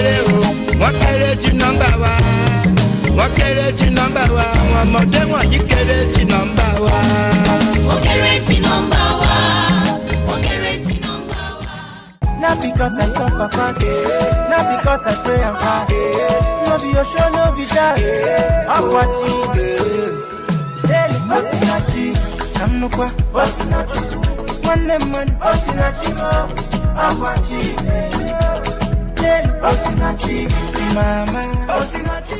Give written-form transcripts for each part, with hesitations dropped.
kéré o, wọ́n kéré sí nọ́mbà wa. Wọ́n kéré sí nọ́mbà wa, àwọn ọmọdé wọ̀nyí kéré sí nọ́mbà wa. Wọ́n kéré sí nọ́mbà wa. Wọ́n kéré sí nọ́mbà wa. Not because I suffer fast, not because I pray and fast. No be your show, no be that. I'm watching. Daily, Osinachi. I'm no qua, Osinachi. One man, Osinachi. I'm watching. Daily, Osinachi. Mama, Osinachi.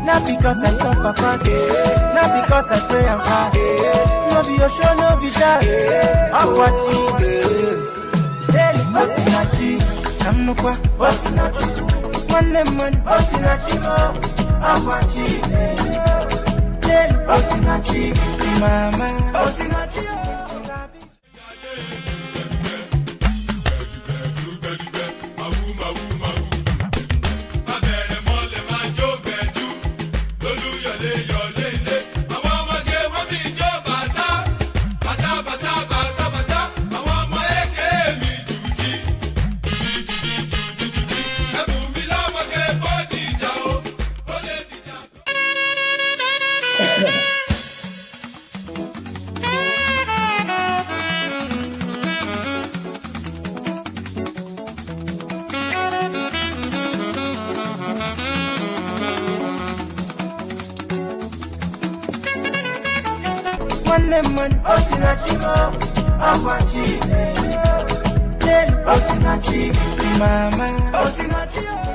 Not because I suffer fast, not because I pray and fast. No be your show, no be that. I'm watching. Daily, Osinachi. I'm no qua, Osinachi. One man, Osinachi. I'm watching. Daily, Osinachi. Mama, Osinachi. One man, Osinachi, I'm watching. Daily, Osinachi, Mama, Osinachi.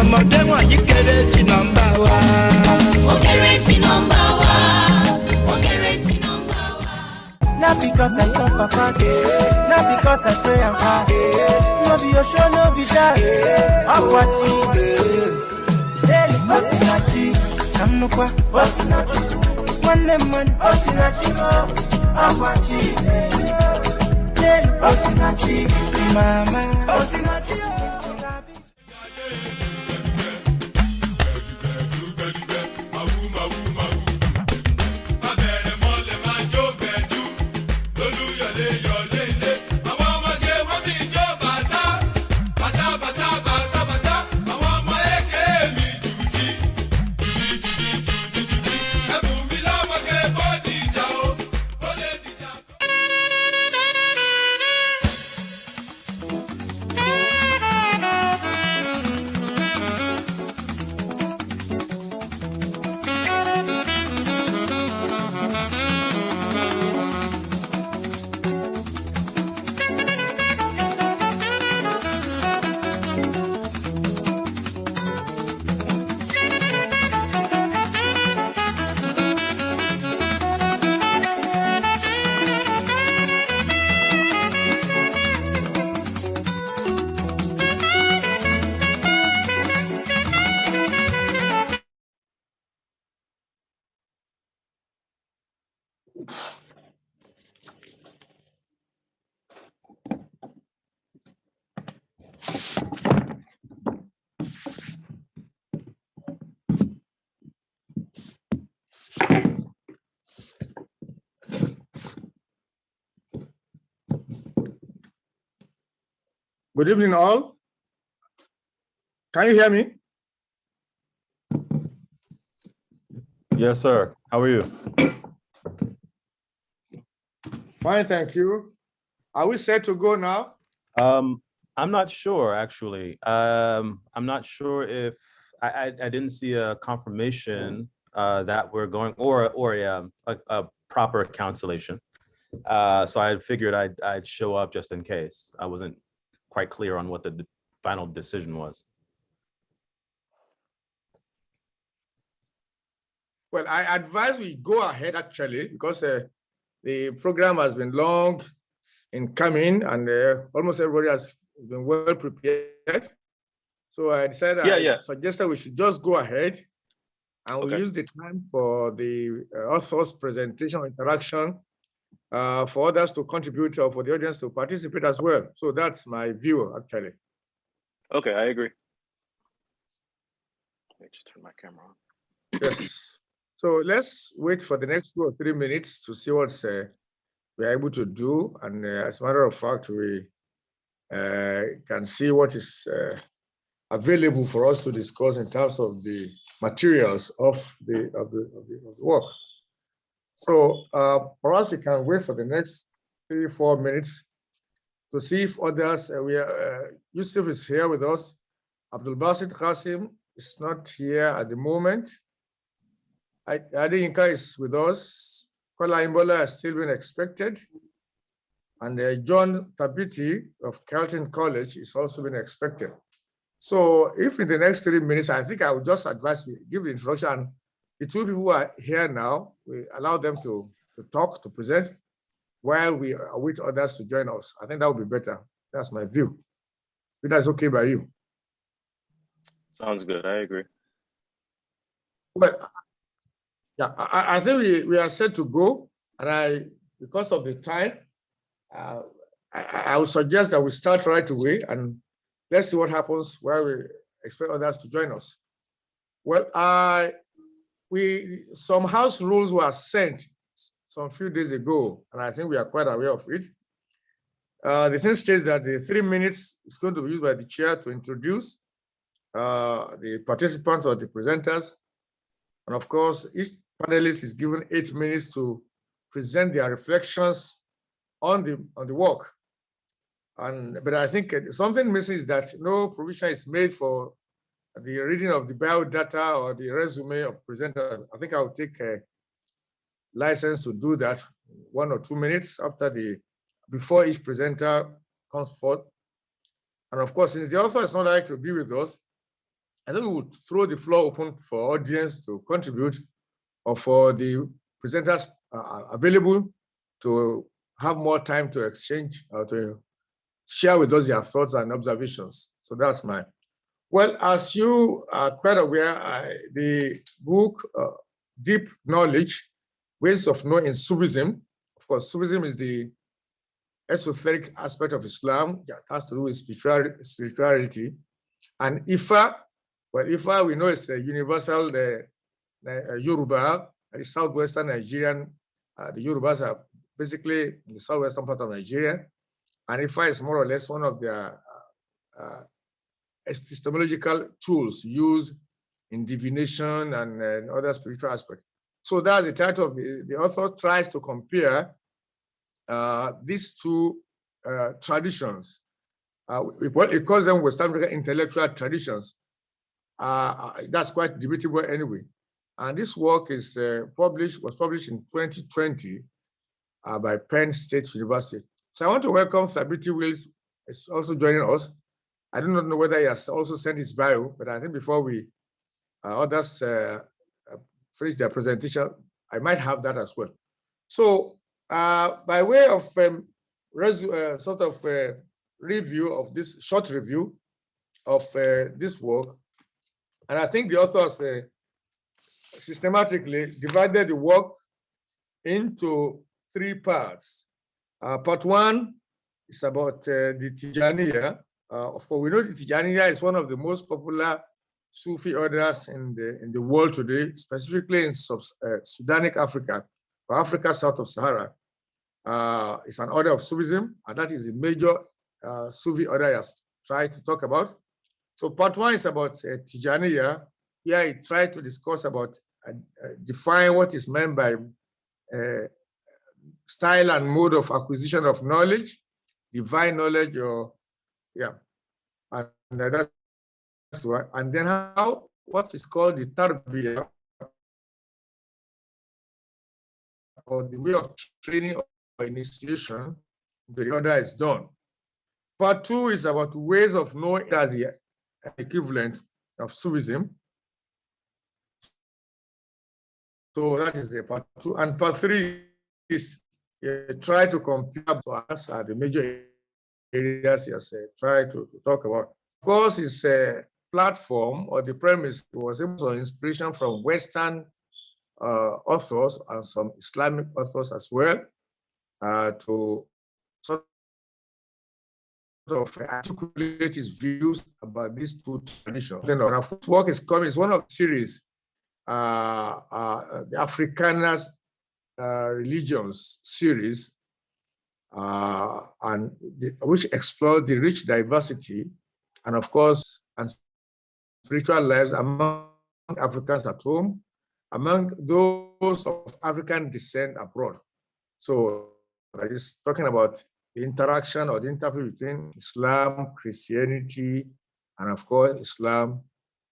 ọmọdé wọ̀nyí kéré sí nọ́mbà wa. Ó kéré sí nọ́mbà wa. Ó kéré sí nọ́mbà wa. Not because I suffer fast, not because I pray and fast. No be your show, no be that. I'm watching. Daily, Osinachi. I'm no qua, Osinachi. One, Osinachi. I'm watching. Daily, Osinachi. Mama, Osinachi. Good evening, all. Can you hear me? Yes, sir. How are you? Fine, thank you. Are we set to go now? I'm not sure, actually. I'm not sure if I didn't see a confirmation that we're going or a proper cancellation. So I figured I'd show up just in case. I wasn't quite clear on what the final decision was. Well, I advise we go ahead actually because the program has been long in coming and almost everybody has been well prepared. So I decided I suggested we should just go ahead and we use the time for the author's presentation interaction for others to contribute or for the audience to participate as well. So that's my view actually. Okay, I agree. Let me just turn my camera on. Yes. So let's wait for the next 2 or 3 minutes to see what we're able to do. And as a matter of fact, we can see what is available for us to discuss in terms of the materials of the work. So perhaps we can wait for the next 3 or 4 minutes to see if others, Yusuf is here with us. Abdul Basit Qasim is not here at the moment. Adi Inka is with us. Kola Imbola has still been expected. And John Tabiti of Carleton College is also been expected. So if in the next 3 minutes, I think I would just advise we give the introduction. The 2 people who are here now, we allow them to talk, to present, while we await others to join us. I think that would be better. That's my view. If that's okay by you. Sounds good. I agree. Well, yeah, I think we are set to go. And because of the time, I would suggest that we start right away and let's see what happens while we expect others to join us. Well, some house rules were sent some few days ago, and I think we are quite aware of it. The thing states that the 3 minutes is going to be used by the chair to introduce the participants or the presenters. And of course, each panelist is given 8 minutes to present their reflections on the work. But I think something missing is that no provision is made for the reading of the biodata or the resume of presenter. I think I'll take a license to do that 1 or 2 minutes before each presenter comes forth. And of course, since the author is not likely to be with us, I think we would throw the floor open for audience to contribute or for the presenters available to have more time to exchange or to share with us their thoughts and observations. So that's mine. Well, as you are quite aware, the book, Deep Knowledge, Ways of Knowing in Sufism. Of course, Sufism is the esoteric aspect of Islam that has to do with spirituality. And Ifa, well, Ifa, we know it's the universal Yoruba, the southwestern Nigerian. The Yorubas are basically in the southwestern part of Nigeria. And Ifa is more or less one of their epistemological tools used in divination and other spiritual aspects. So that's the title of the author tries to compare these two traditions. It calls them West African intellectual traditions. That's quite debatable anyway. And this work is was published in 2020 by Penn State University. So I want to welcome Thabiti Wills, is also joining us. I do not know whether he has also sent his bio, but I think before we others finish their presentation, I might have that as well. So by way of sort of review of this short review of this work, and I think the authors systematically divided the work into three parts. Part one is about the Tijaniya. Of course, we know the Tijaniya is one of the most popular Sufi orders in the world today, specifically in Sudanic Africa, or Africa south of Sahara. It's an order of Sufism, and that is the major Sufi order I have tried to talk about. So part one is about Tijaniya. Here I try to discuss about, define what is meant by style and mode of acquisition of knowledge, divine knowledge, or and that's what. And then what is called the tarbiyah, or the way of training or initiation, the order is done. Part two is about ways of knowing as the equivalent of Sufism. So that is the part two. And part three is try to compare to us the major areas yes, try to talk about. Of course, it's a platform, or the premise was also inspiration from Western authors and some Islamic authors as well, to sort of articulate his views about these two traditions. Then our first work is coming, is one of the series, the Afrikaners religions series, which explore the rich diversity and, of course, and spiritual lives among Africans at home, among those of African descent abroad. So it's talking about the interaction or the interplay between Islam, Christianity, and of course Islam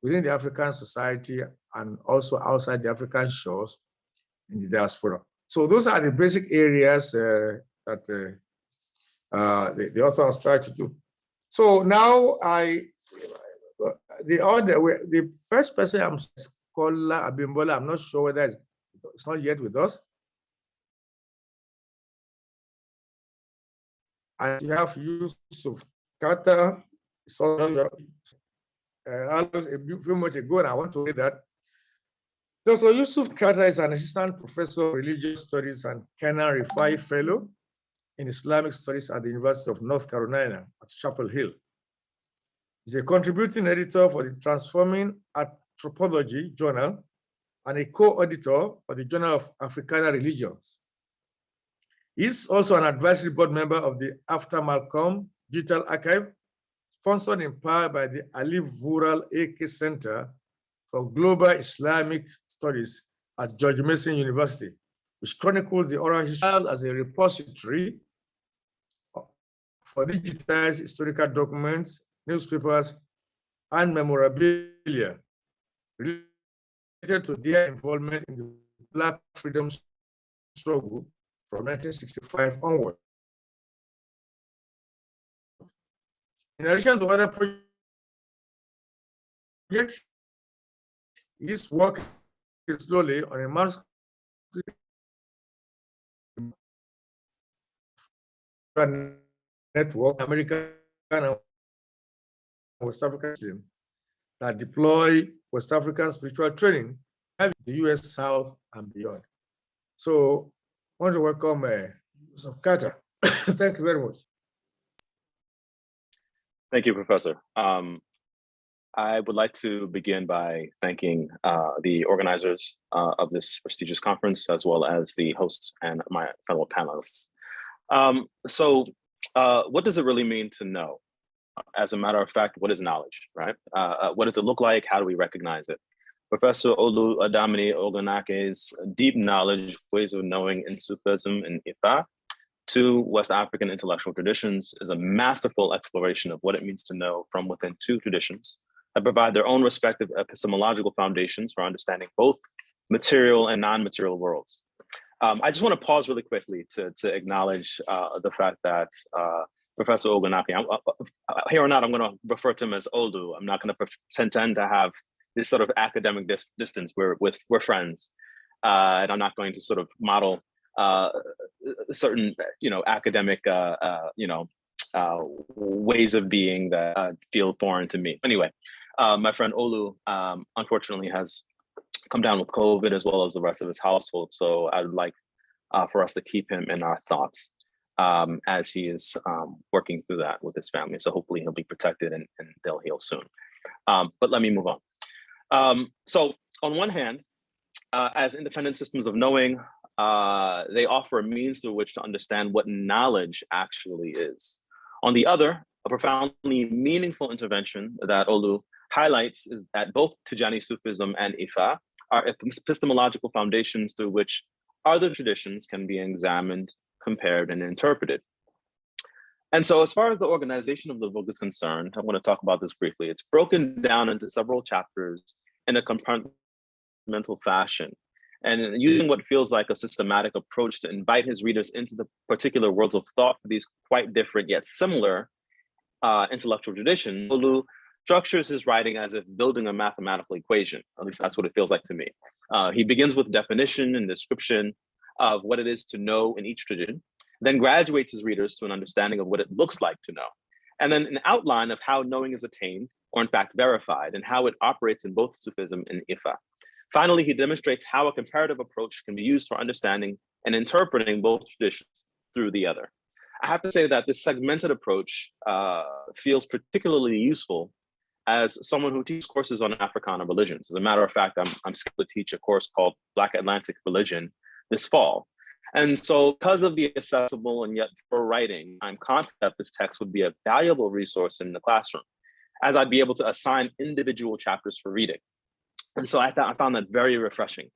within the African society and also outside the African shores in the diaspora. So those are the basic areas that the author has tried to do. So now the first person I'm Kola Abimbola, I'm not sure whether it's not yet with us. And you have Yusuf Kata, a few months ago, and I want to say that Dr. Yusuf Kata is an assistant professor of religious studies and Kenan Rifai fellow in Islamic studies at the University of North Carolina at Chapel Hill. He's a contributing editor for the Transforming Anthropology Journal and a co-editor for the Journal of Africana Religions. He's also an advisory board member of the After Malcolm Digital Archive, sponsored in part by the Ali Vural AK Center for Global Islamic Studies at George Mason University, which chronicles the oral history as a repository for digitized historical documents, newspapers, and memorabilia related to their involvement in the Black freedom struggle from 1965 onward. In addition to other project is working slowly on a manuscript network, American and West African team that deploy West African spiritual training in the US South and beyond. So I want to welcome Mr. Carter. Thank you very much. Thank you, Professor. I would like to begin by thanking the organizers of this prestigious conference, as well as the hosts and my fellow panelists. What does it really mean to know? As a matter of fact, what is knowledge, right? What does it look like? How do we recognize it? Professor Oludamini Ogunnaike's deep knowledge, ways of knowing in Sufism and Ifa, two West African intellectual traditions, is a masterful exploration of what it means to know from within two traditions that provide their own respective epistemological foundations for understanding both material and non-material worlds. I just want to pause really quickly to acknowledge the fact that Professor Ogunnaike, here or not, I'm going to refer to him as Olu. I'm not going to pretend to have this sort of academic distance. We're friends, and I'm not going to sort of model certain, academic, ways of being that feel foreign to me. Anyway, my friend Olu, unfortunately, has come down with COVID as well as the rest of his household. So I'd like for us to keep him in our thoughts as he is working through that with his family. So hopefully he'll be protected and they'll heal soon. But let me move on. So on one hand, as independent systems of knowing, they offer a means through which to understand what knowledge actually is. On the other, a profoundly meaningful intervention that Olu highlights is that both Tijani Sufism and Ifa are epistemological foundations through which other traditions can be examined, compared, and interpreted. And so as far as the organization of the book is concerned, I'm going to talk about this briefly. It's broken down into several chapters in a compartmental fashion, and using what feels like a systematic approach to invite his readers into the particular worlds of thought for these quite different yet similar intellectual traditions. Olu structures his writing as if building a mathematical equation. At least that's what it feels like to me. He begins with definition and description of what it is to know in each tradition, then graduates his readers to an understanding of what it looks like to know, and then an outline of how knowing is attained, or in fact verified, and how it operates in both Sufism and Ifa. Finally, he demonstrates how a comparative approach can be used for understanding and interpreting both traditions through the other. I have to say that this segmented approach feels particularly useful as someone who teaches courses on Africana religions. As a matter of fact, I'm scheduled to teach a course called Black Atlantic Religion this fall. And so because of the accessible and yet for writing, I'm confident that this text would be a valuable resource in the classroom, as I'd be able to assign individual chapters for reading. And so I found that very refreshing.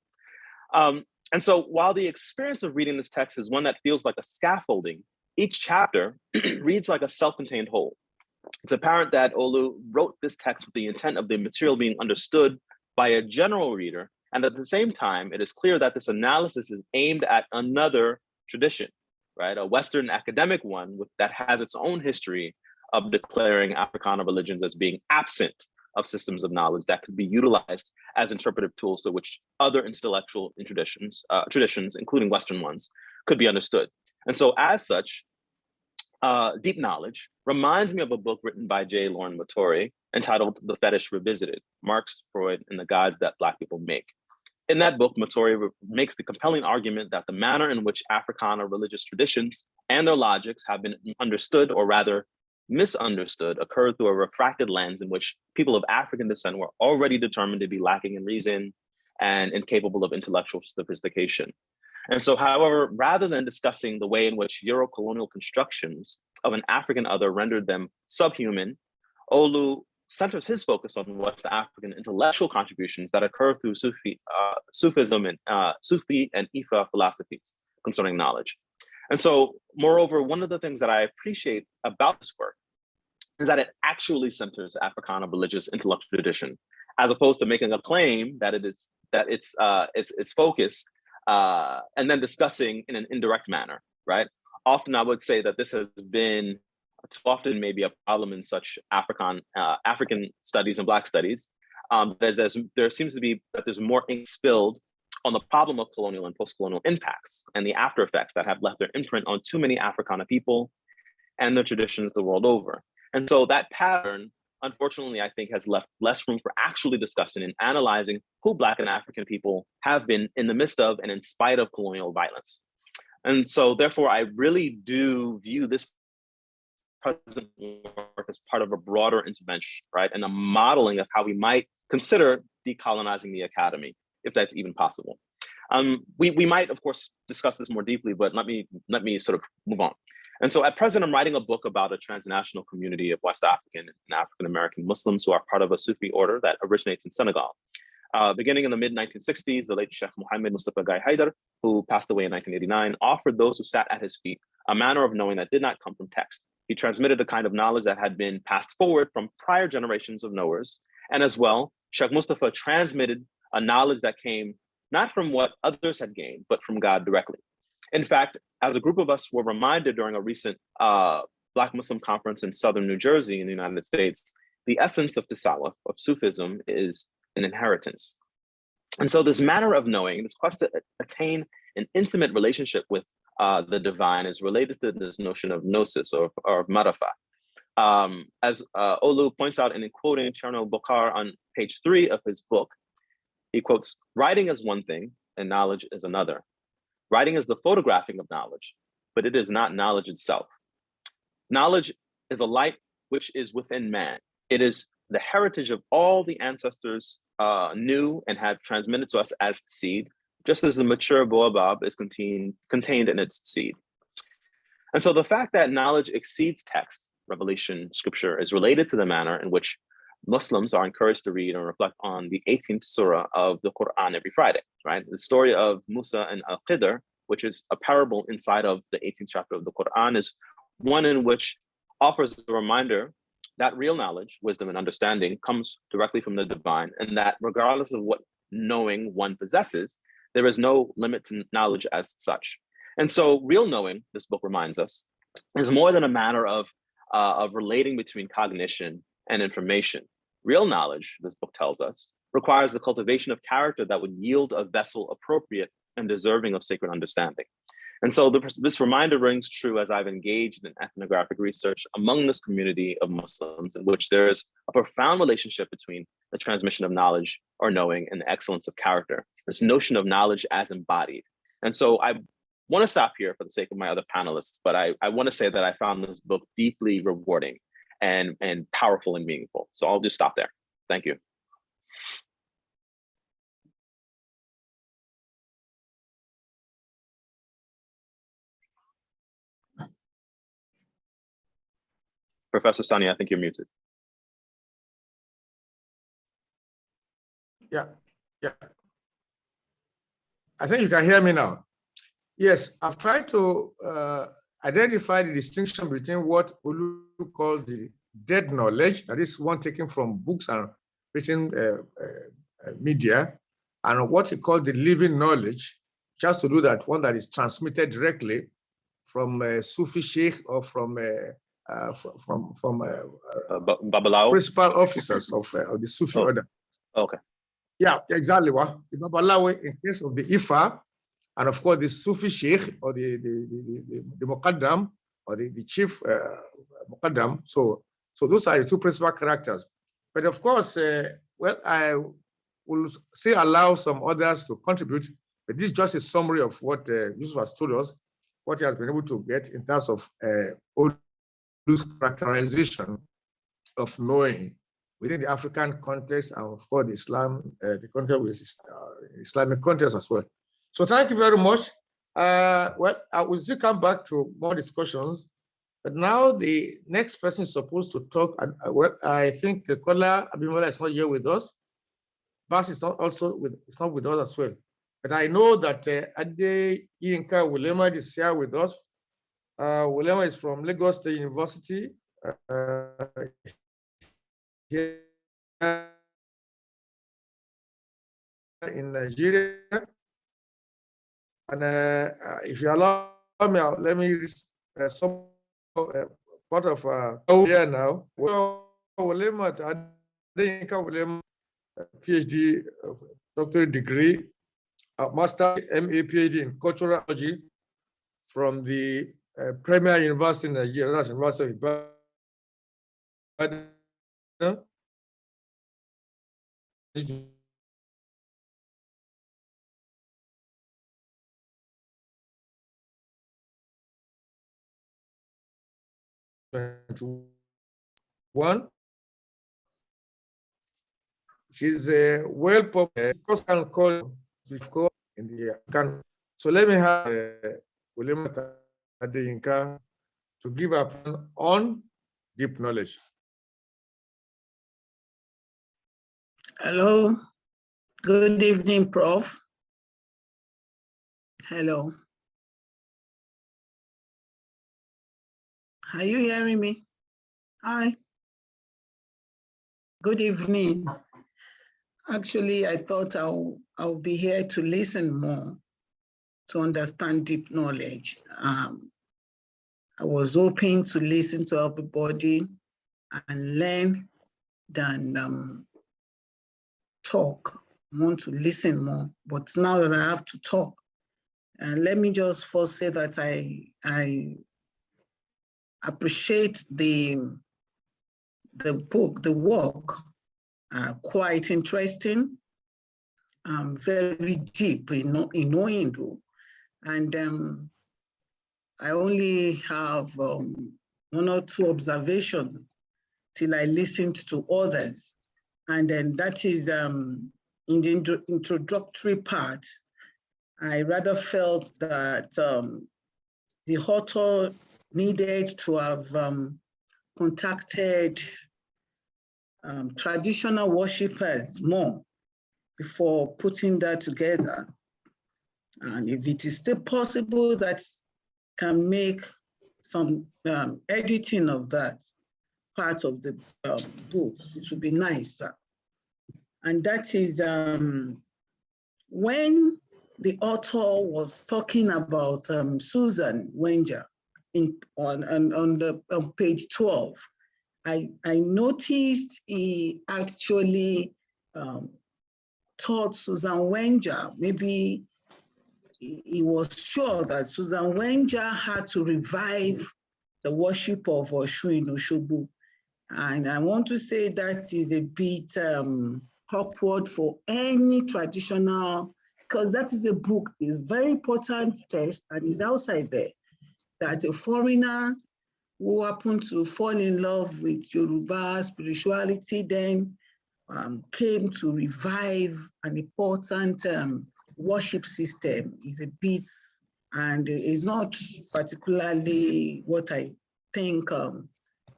And so while the experience of reading this text is one that feels like a scaffolding, each chapter reads like a self-contained whole. It's apparent that Olu wrote this text with the intent of the material being understood by a general reader, and at the same time, it is clear that this analysis is aimed at another tradition, right? A Western academic one that has its own history of declaring Africana religions as being absent of systems of knowledge that could be utilized as interpretive tools to which other intellectual traditions, including Western ones, could be understood. And so as such, Deep Knowledge reminds me of a book written by J. Lauren Matori entitled The Fetish Revisited, Marx, Freud, and the Gods That Black People Make. In that book, Matori makes the compelling argument that the manner in which Africana religious traditions and their logics have been understood, or rather misunderstood, occurred through a refracted lens in which people of African descent were already determined to be lacking in reason and incapable of intellectual sophistication. And so, however, rather than discussing the way in which Euro-colonial constructions of an African other rendered them subhuman, Olu centers his focus on West African intellectual contributions that occur through Sufism and Sufi and Ifa philosophies concerning knowledge. And so, moreover, one of the things that I appreciate about this work is that it actually centers Africana religious intellectual tradition, as opposed to making a claim that its focus and then discussing in an indirect manner, right? Often I would say that this has been too often maybe a problem in such African studies and Black studies, there seems to be that there's more ink spilled on the problem of colonial and post-colonial impacts and the after effects that have left their imprint on too many Africana people and their traditions the world over. And so that pattern, unfortunately, I think has left less room for actually discussing and analyzing who Black and African people have been in the midst of and in spite of colonial violence. And so therefore, I really do view this present work as part of a broader intervention, right? And a modeling of how we might consider decolonizing the academy, if that's even possible. We might, of course, discuss this more deeply, but let me sort of move on. And so at present, I'm writing a book about a transnational community of West African and African-American Muslims who are part of a Sufi order that originates in Senegal. Beginning in the mid-1960s, the late Sheikh Mohammed Mustafa Gai Haidar, who passed away in 1989, offered those who sat at his feet a manner of knowing that did not come from text. He transmitted a kind of knowledge that had been passed forward from prior generations of knowers. And as well, Sheikh Mustafa transmitted a knowledge that came not from what others had gained, but from God directly. In fact, as a group of us were reminded during a recent Black Muslim conference in Southern New Jersey in the United States, the essence of Tasawwuf, of Sufism, is an inheritance. And so this manner of knowing, this quest to attain an intimate relationship with the divine is related to this notion of gnosis or marafa. As Olu points out in quoting Cherno Bokar on page 3 of his book, he quotes, "Writing is one thing and knowledge is another. Writing is the photographing of knowledge, but it is not knowledge itself. Knowledge is a light which is within man. It is the heritage of all the ancestors knew and have transmitted to us as seed, just as the mature baobab is contained in its seed." And so the fact that knowledge exceeds text, revelation, scripture, is related to the manner in which Muslims are encouraged to read and reflect on the 18th surah of the Quran every Friday, right? The story of Musa and Al-Qidr, which is a parable inside of the 18th chapter of the Quran, is one in which offers a reminder that real knowledge, wisdom, and understanding comes directly from the divine, and that regardless of what knowing one possesses, there is no limit to knowledge as such. And so real knowing, this book reminds us, is more than a matter of relating between cognition and information. Real knowledge, this book tells us, requires the cultivation of character that would yield a vessel appropriate and deserving of sacred understanding. And so this reminder rings true as I've engaged in ethnographic research among this community of Muslims, in which there is a profound relationship between the transmission of knowledge or knowing and the excellence of character, this notion of knowledge as embodied. And so I want to stop here for the sake of my other panelists, but I want to say that I found this book deeply rewarding and powerful and meaningful. So I'll just stop there. Thank you. Professor Sani, I think you're muted. Yeah. I think you can hear me now. Yes, I've tried to identify the distinction between what Olu calls the dead knowledge, that is one taken from books and written media, and what he called the living knowledge, just to do that one that is transmitted directly from a Sufi sheikh or from principal officers of the Sufi order. Okay. Yeah, exactly. The Babalawe in case of the Ifa, and of course the Sufi sheikh or the Muqaddam or the chief Muqaddam. So those are the two principal characters. But of course, well, I will say allow some others to contribute, but this is just a summary of what Yusuf has told us, what he has been able to get in terms of Olu's characterization of knowing within the African context and of course the context with Islamic context as well. So thank you very much. Well, I will still come back to more discussions, but now the next person is supposed to talk. And well, I think Kola Abimola is not here with us. Bas is not with us as well. But I know that Ade Yinka Wulema is here with us. Wulema is from Lagos State University. Here in Nigeria. And if you allow me, let me read some part of here now. Well, PhD, doctorate degree, a master, MA, PhD in cultural anthropology from the Premier University in Nigeria, that's University of Ibadan. One, she's a well-popular call before in the can. So let me have William Adeyinka to give a plan on deep knowledge. Hello, good evening, Prof. Hello. Are you hearing me? Hi. Good evening. Actually, I thought I'll be here to listen more, to understand deep knowledge. I was hoping to listen to everybody and learn than talk. I want to listen more, but now that I have to talk, and let me just first say that I appreciate the book, the work, quite interesting, very deep in knowing though. And I only have 1 or 2 observations till I listened to others. And then that is in the introductory part, I rather felt that the author needed to have contacted traditional worshippers more before putting that together. And if it is still possible that can make some editing of that part of the book, it would be nice. And that is when the author was talking about Susan Wenger on page 12, I noticed he actually taught Susan Wenger, maybe he was sure that Susan Wenger had to revive the worship of Oshun in Osogbo. And I want to say that is a bit awkward for any traditional, because that is a book, is very important text and is outside there, that a foreigner who happened to fall in love with Yoruba spirituality then came to revive an important worship system is a bit, and is not particularly what I think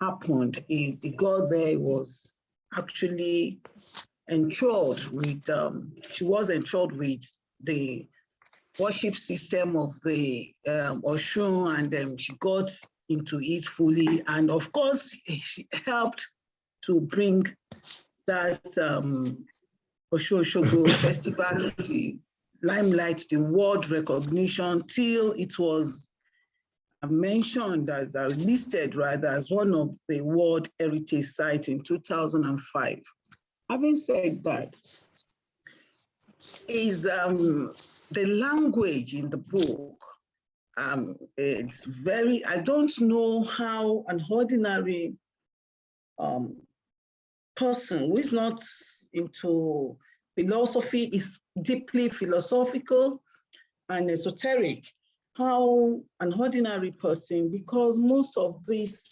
happened. He got there, he was actually enthralled with, she was enthralled with the worship system of the Oshun, and she got into it fully. And of course, she helped to bring that Oshun Osogbo festival to the limelight, the world recognition, till it was mentioned as listed rather as one of the World Heritage Sites in 2005. Having said that, is the language in the book, it's very, I don't know how an ordinary person who is not into philosophy, is deeply philosophical and esoteric, how an ordinary person, because most of these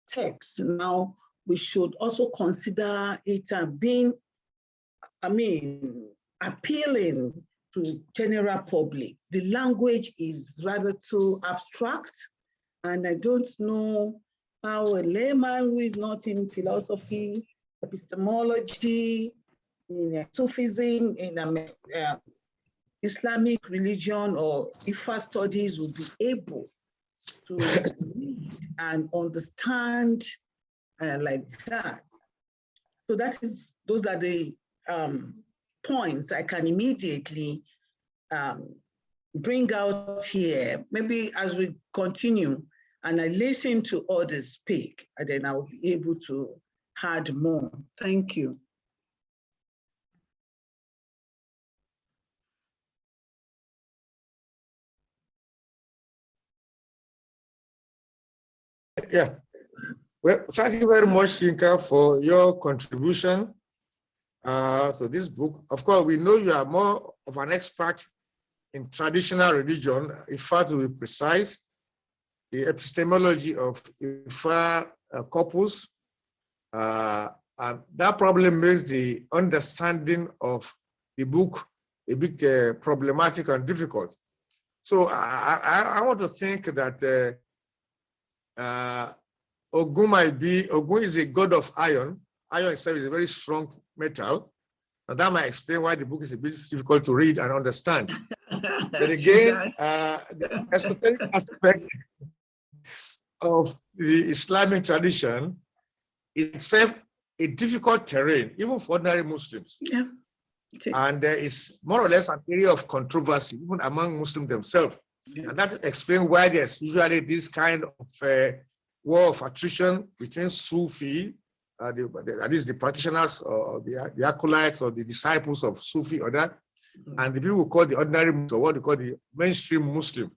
texts now, we should also consider it being, appealing to general public. The language is rather too abstract, and I don't know how a layman who is not in philosophy, epistemology, in Sufism, in Islamic religion or Ifa studies would be able to read and understand like that. So those are the points I can immediately bring out here. Maybe as we continue and I listen to others speak, and then I'll be able to add more. Thank you. Yeah. Well, thank you very much, Yinka, for your contribution to this book. Of course, we know you are more of an expert in traditional religion, Ifa to be precise, the epistemology of Ifa corpus. And that problem makes the understanding of the book a bit problematic and difficult. So I want to think that Ogun is a god of iron. Iron itself is a very strong metal. And that might explain why the book is a bit difficult to read and understand. But again, the esoteric aspect of the Islamic tradition is itself a difficult terrain, even for ordinary Muslims. Yeah. And it's more or less an area of controversy, even among Muslims themselves. Yeah. And that explains why there's usually this kind of war of attrition between Sufi, that is the practitioners or the acolytes or the disciples of Sufi or that, and the people who call the ordinary Muslim, or what they call the mainstream Muslim.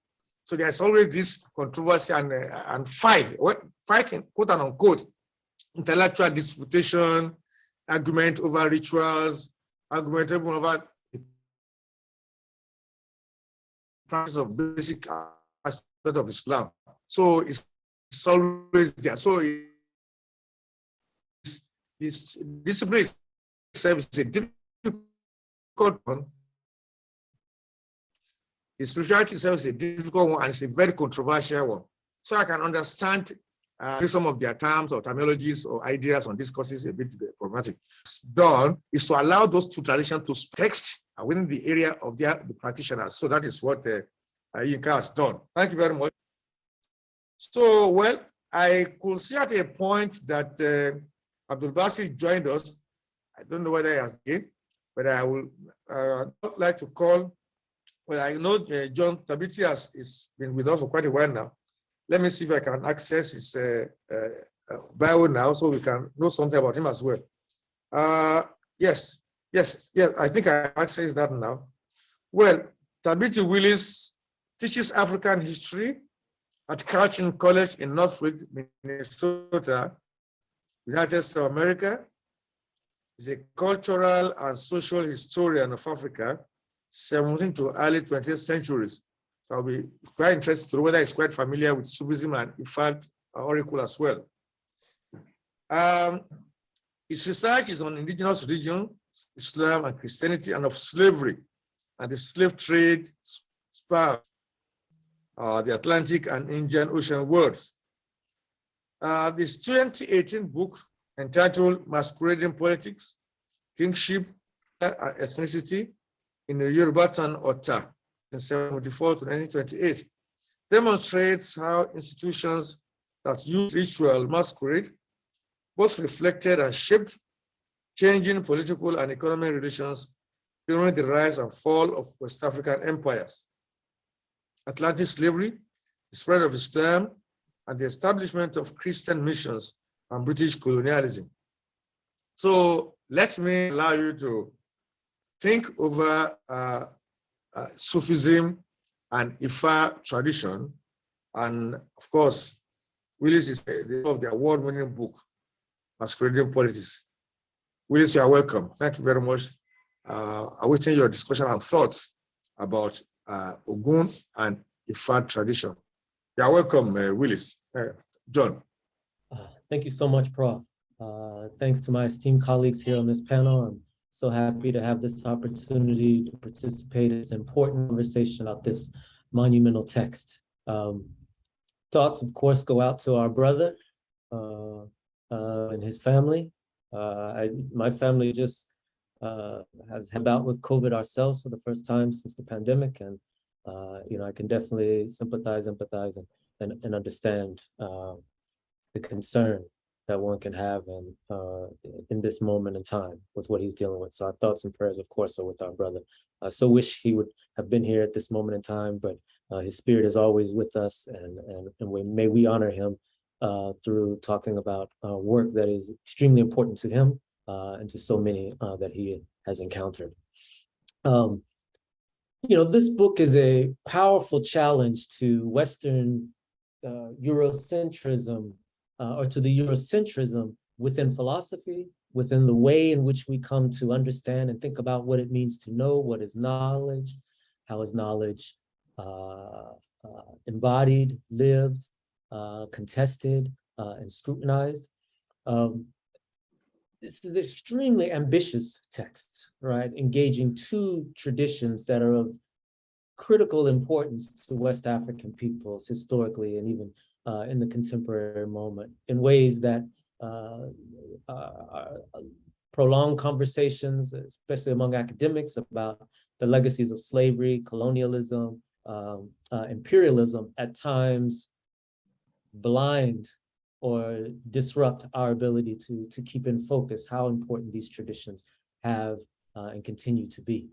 So there's always this controversy and fighting, quote and unquote, intellectual disputation, argument over rituals, argument over the practice of basic aspect of Islam. So it's always there. So this discipline itself is a difficult one. The spirituality itself is a difficult one, and it's a very controversial one. So I can understand some of their terms or terminologies or ideas on these courses a bit problematic. What's done is to allow those two traditions to text within the area of the practitioners. So that is what Yinka has done. Thank you very much. So, well, I could see at a point that Abdul Basit joined us. I don't know whether he has been, but I would like to call. Well, I know John Tabiti has been with us for quite a while now. Let me see if I can access his bio now so we can know something about him as well. Yes, I think I access that now. Well, Tabiti Willis teaches African history at Carleton College in Northwood, Minnesota, United States of America. He's a cultural and social historian of Africa, 17th to early 20th centuries. So I'll be quite interested to know whether he's quite familiar with Sufism and Ifad oracle as well. His research is on indigenous religion, Islam and Christianity, and of slavery and the slave trade span the Atlantic and Indian Ocean worlds. This 2018 book entitled Masquerading Politics, Kingship and Ethnicity in the Yorubatan Ota, 1974 to 1928, demonstrates how institutions that use ritual masquerade both reflected and shaped changing political and economic relations during the rise and fall of West African empires. Atlantic slavery, the spread of Islam, and the establishment of Christian missions and British colonialism. So let me allow you to think over Sufism and Ifa tradition. And of course, Willis is the author of the award-winning book, Masquerading Politics. Willis, you are welcome. Thank you very much. Awaiting your discussion and thoughts about Ogun and Ifa tradition. You are welcome, Willis. John. Thank you so much, Prof. Thanks to my esteemed colleagues here on this panel. I'm so happy to have this opportunity to participate in this important conversation about this monumental text. Thoughts, of course, go out to our brother and his family. My family just has had out with COVID ourselves for the first time since the pandemic, and I can definitely sympathize, empathize, and understand the concern that one can have in this moment in time with what he's dealing with. So our thoughts and prayers, of course, are with our brother. I so wish he would have been here at this moment in time, but his spirit is always with us, and may we honor him through talking about work that is extremely important to him and to so many that he has encountered. This book is a powerful challenge to Western Eurocentrism or to the Eurocentrism within philosophy, within the way in which we come to understand and think about what it means to know, what is knowledge, how is knowledge embodied, lived, contested, and scrutinized. This is extremely ambitious text, right? Engaging two traditions that are of critical importance to West African peoples historically and even in the contemporary moment in ways that prolonged conversations, especially among academics, about the legacies of slavery, colonialism, imperialism, at times blind or disrupt our ability to keep in focus how important these traditions have and continue to be.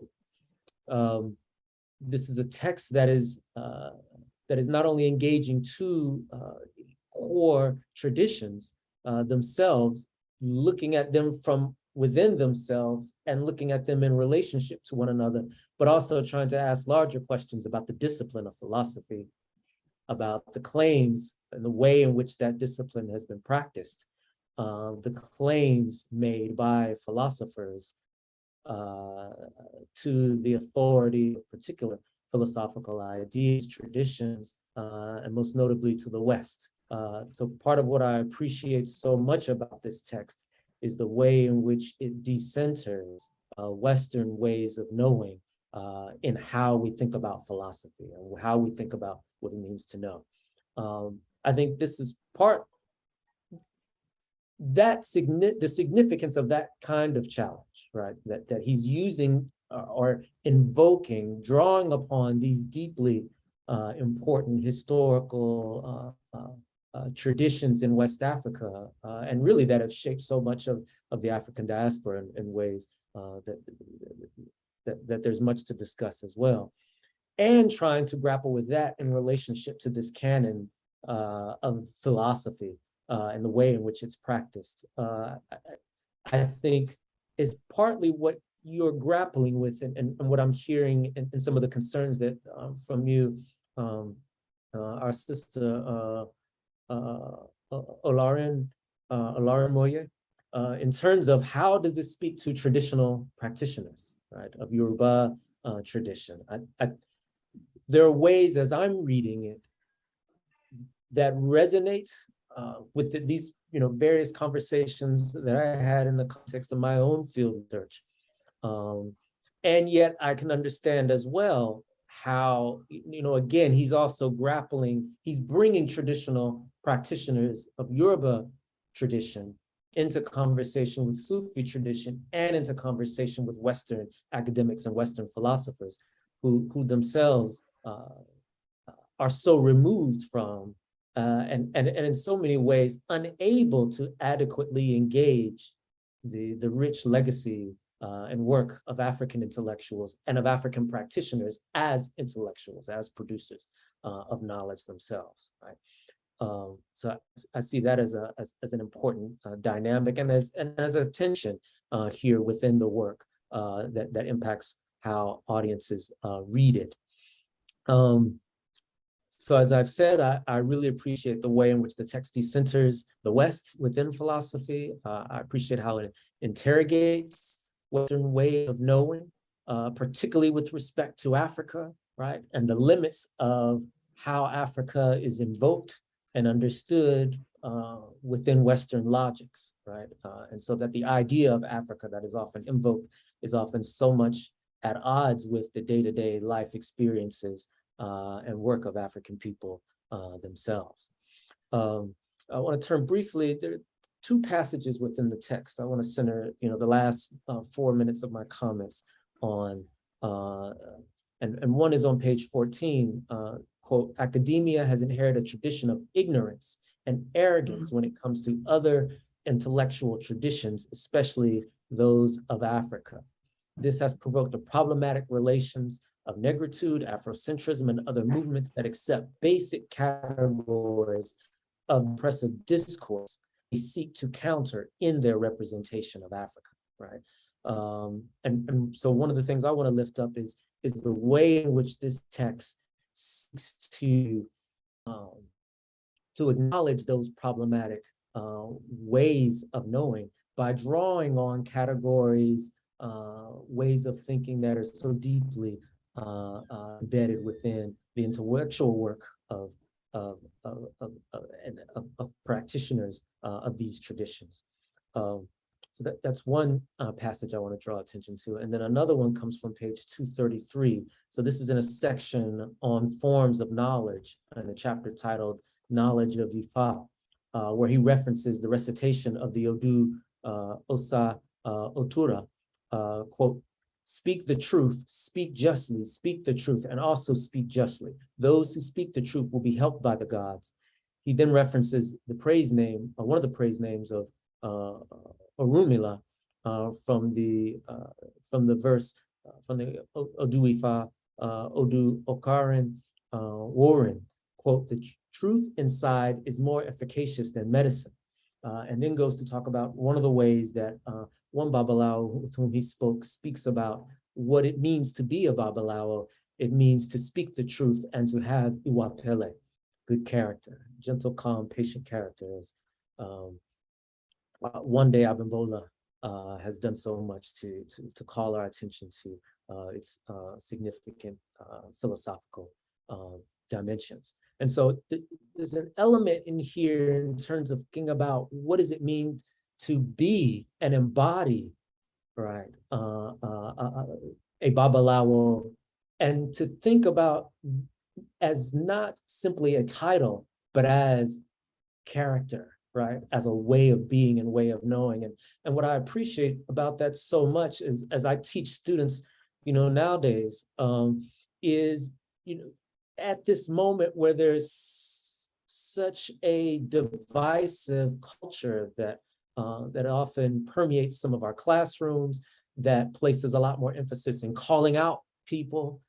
This is a text that is not only engaging two core traditions themselves, looking at them from within themselves and looking at them in relationship to one another, but also trying to ask larger questions about the discipline of philosophy, about the claims and the way in which that discipline has been practiced, the claims made by philosophers to the authority of particular philosophical ideas, traditions, and most notably to the West. So part of what I appreciate so much about this text is the way in which it decenters Western ways of knowing in how we think about philosophy and how we think about what it means to know. I think this is the significance of that kind of challenge, right? That he's using or invoking, drawing upon these deeply important historical traditions in West Africa, and really that have shaped so much of the African diaspora in ways that there's much to discuss as well. And trying to grapple with that in relationship to this canon of philosophy and the way in which it's practiced, I think is partly what you're grappling with and what I'm hearing in some of the concerns that from you, our sister Oludamini, in terms of how does this speak to traditional practitioners, right, of Yoruba tradition. There are ways as I'm reading it that resonate with these various conversations that I had in the context of my own field research. And yet I can understand as well how, again, he's also he's bringing traditional practitioners of Yoruba tradition into conversation with Sufi tradition and into conversation with Western academics and Western philosophers who themselves are so removed from and in so many ways unable to adequately engage the rich legacy and work of African intellectuals and of African practitioners as intellectuals, as producers of knowledge themselves, right? So I see that as an important dynamic and as a tension here within the work that impacts how audiences read it. So as I've said, I really appreciate the way in which the text decenters the West within philosophy. I appreciate how it interrogates Western way of knowing, particularly with respect to Africa, right? And the limits of how Africa is invoked and understood within Western logics, right? And so that the idea of Africa that is often invoked is often so much at odds with the day-to-day life experiences and work of African people themselves. I want to turn briefly, there are two passages within the text. I want to center, the last 4 minutes of my comments on, and one is on page 14, quote, academia has inherited a tradition of ignorance and arrogance when it comes to other intellectual traditions, especially those of Africa. This has provoked the problematic relations of negritude, Afrocentrism, and other movements that accept basic categories of oppressive discourse they seek to counter in their representation of Africa, right? And so one of the things I want to lift up is the way in which this text seeks to to acknowledge those problematic ways of knowing by drawing on categories, ways of thinking that are so deeply embedded within the intellectual work of practitioners of these traditions. So that's one passage I want to draw attention to. And then another one comes from page 233. So this is in a section on forms of knowledge in a chapter titled Knowledge of Ifa, where he references the recitation of the Odu Osa Otura, quote, "Speak the truth, speak justly, speak the truth, and also speak justly. Those who speak the truth will be helped by the gods." He then references the praise name, one of the praise names of Orunmila from the verse from the Odu Ifa, Odu Okarin Warren, quote, "The truth inside is more efficacious than medicine," and then goes to talk about one of the ways that one Babalawo with whom he spoke speaks about what it means to be a Babalawo. It means to speak the truth and to have iwapele, good character, gentle, calm, patient character. One day Abimbola has done so much to call our attention to its significant philosophical dimensions. And so there's an element in here in terms of thinking about what does it mean to be and embody, right, a Babalawo, and to think about as not simply a title, but as character, right, as a way of being and way of knowing. And what I appreciate about that so much is, as I teach students, nowadays, is, at this moment where there's such a divisive culture that that often permeates some of our classrooms, that places a lot more emphasis in calling out people,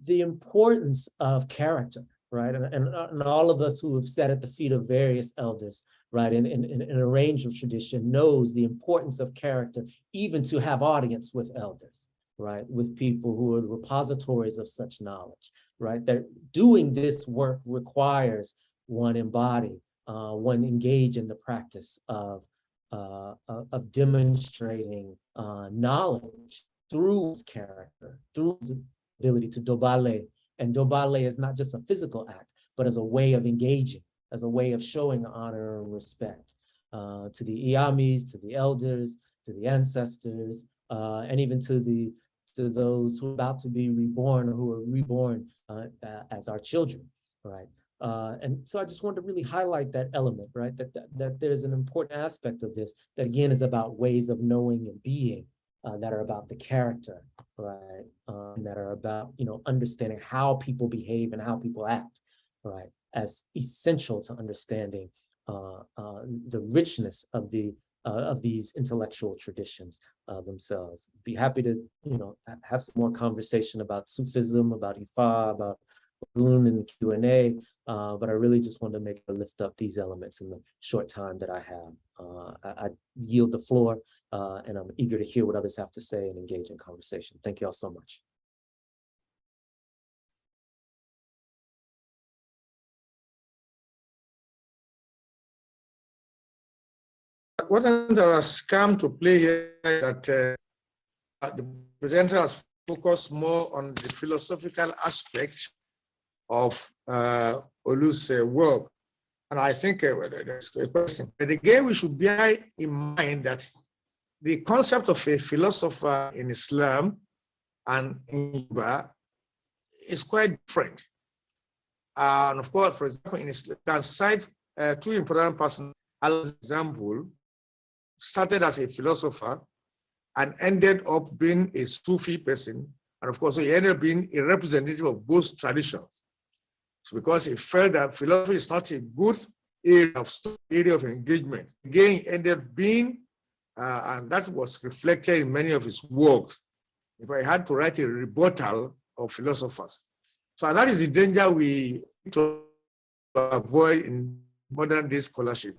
the importance of character, right? And all of us who have sat at the feet of various elders, right, in a range of tradition, knows the importance of character, even to have audience with elders, right, with people who are the repositories of such knowledge, right? That doing this work requires one embody, one engage in the practice of demonstrating knowledge through his character, through his ability to dobale. And dobale is not just a physical act, but as a way of engaging, as a way of showing honor and respect to the Iamis, to the elders, to the ancestors, and even to those who are about to be reborn or who are reborn as our children, right? And so I just wanted to really highlight that element, right? That there's an important aspect of this that again is about ways of knowing and being that are about the character, right? And that are about, understanding how people behave and how people act, right? As essential to understanding the richness of these intellectual traditions themselves. Be happy to, have some more conversation about Sufism, about Ifa, about Ogun in the Q&A, but I really just wanted to lift up these elements in the short time that I have. I yield the floor, and I'm eager to hear what others have to say and engage in conversation. Thank you all so much. What has come to play here is that the presenter has focused more on the philosophical aspect of Olu's work. And I think there's a question. But again, we should bear in mind that the concept of a philosopher in Islam and in Yoruba is quite different. And of course, for example, in Islam, you can cite two important persons as example, started as a philosopher and ended up being a Sufi person. And of course, he ended up being a representative of both traditions. So because he felt that philosophy is not a good area of engagement. Again, he ended up being, and that was reflected in many of his works. If I had to write a rebuttal of philosophers. So that is the danger we need to avoid in modern day scholarship.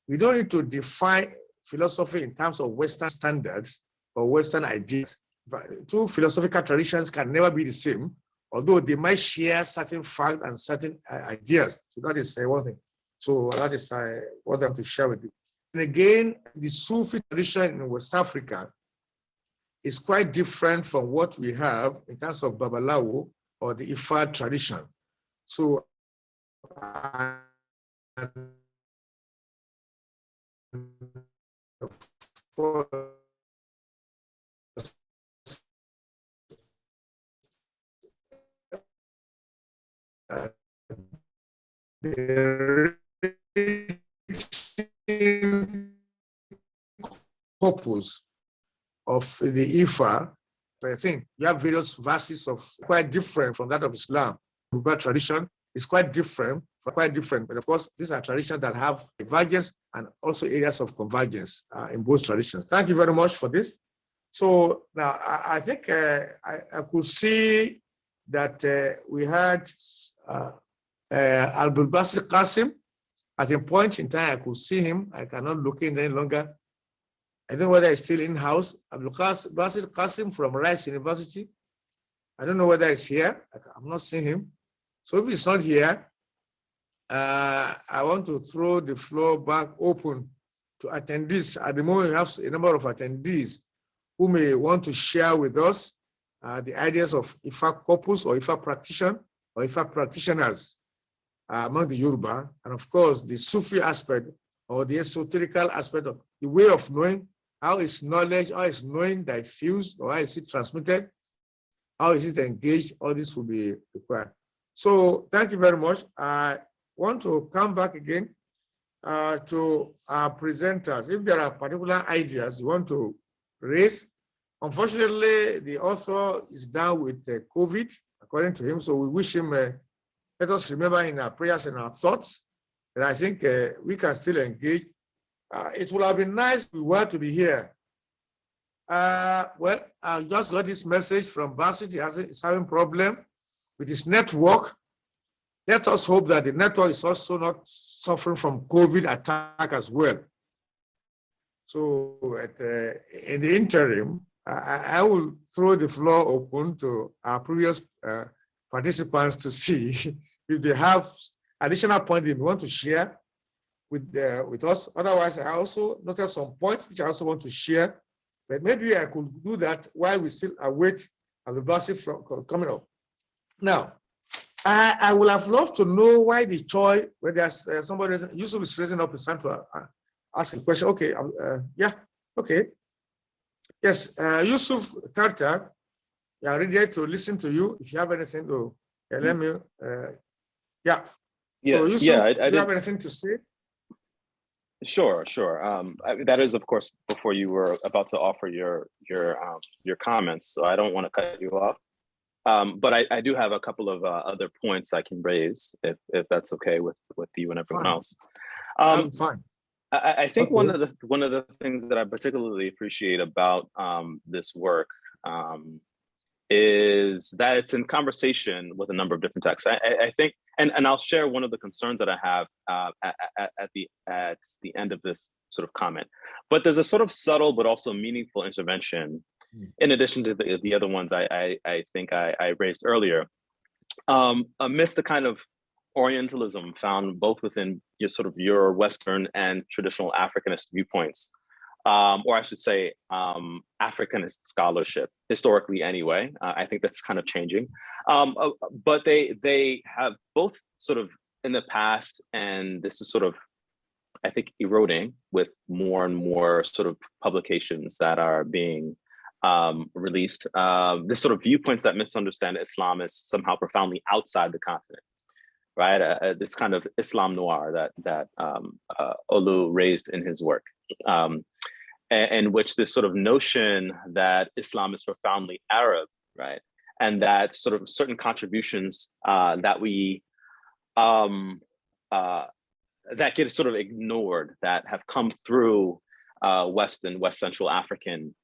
We don't need to define philosophy in terms of Western standards or Western ideas. Two philosophical traditions can never be the same although they might share certain facts and certain ideas. So that is one thing. So that is what I'm to share with you. And again, the Sufi tradition in West Africa is quite different from what we have in terms of Babalawo or the Ifa tradition. So the purpose of the Ifa, I think you have various verses of quite different from that of Islam. Yoruba tradition is quite different, but of course, these are traditions that have divergence and also areas of convergence in both traditions. Thank you very much for this. So now I think I could see that we had Abdul Basit Qasim. At a point in time, I could see him. I cannot look in any longer. I don't know whether he's still in-house. Abdul Basit Qasim from Rice University. I don't know whether he's here. I'm not seeing him. So if he's not here, I want to throw the floor back open to attendees. At the moment, we have a number of attendees who may want to share with us the ideas of Ifa couples or Ifa practitioner or Ifa practitioners among the Yoruba, and of course, the Sufi aspect or the esoterical aspect of the way of knowing, how is knowledge, how is knowing diffused, or how is it transmitted, how is it engaged, all this will be required. So thank you very much. I want to come back again to our presenters. If there are particular ideas you want to raise, unfortunately, the author is down with COVID, according to him, so we wish him, let us remember in our prayers and our thoughts that I think we can still engage. It would have been nice if we were to be here. Well, I just got this message from Basit. He's having problem with his network. Let us hope that the network is also not suffering from COVID attack as well. So in the interim, I will throw the floor open to our previous participants to see if they have additional points they want to share with us. Otherwise, I also noticed some points which I also want to share, but maybe I could do that while we still await the Basit from coming up. Now, I would have loved to know why the choice, where there's somebody, Yusuf is raising up his hand to ask a question. Okay, yeah, okay. Yes, Yusuf Carter, we are ready to listen to you. If you have anything to let me, yeah. So Yusuf, do you have anything to say? Sure. That is, of course, before you were about to offer your comments, so I don't want to cut you off. But I do have a couple of other points I can raise, if that's okay with you and everyone else. Fine. I think one of the things that I particularly appreciate about this work is that it's in conversation with a number of different texts. I think, and I'll share one of the concerns that I have at the end of this sort of comment. But there's a sort of subtle but also meaningful intervention, in addition to the other ones I think I raised earlier, amidst the kind of Orientalism found both within your Western and traditional Africanist viewpoints, or I should say Africanist scholarship, historically anyway. I think that's kind of changing. But they have both sort of in the past, and this is sort of, I think, eroding with more and more sort of publications that are being released. This sort of viewpoints that misunderstand Islam as somehow profoundly outside the continent, right? This kind of Islam noir that Olu raised in his work, and which this sort of notion that Islam is profoundly Arab, right? And that sort of certain contributions that we that get sort of ignored, that have come through West Central African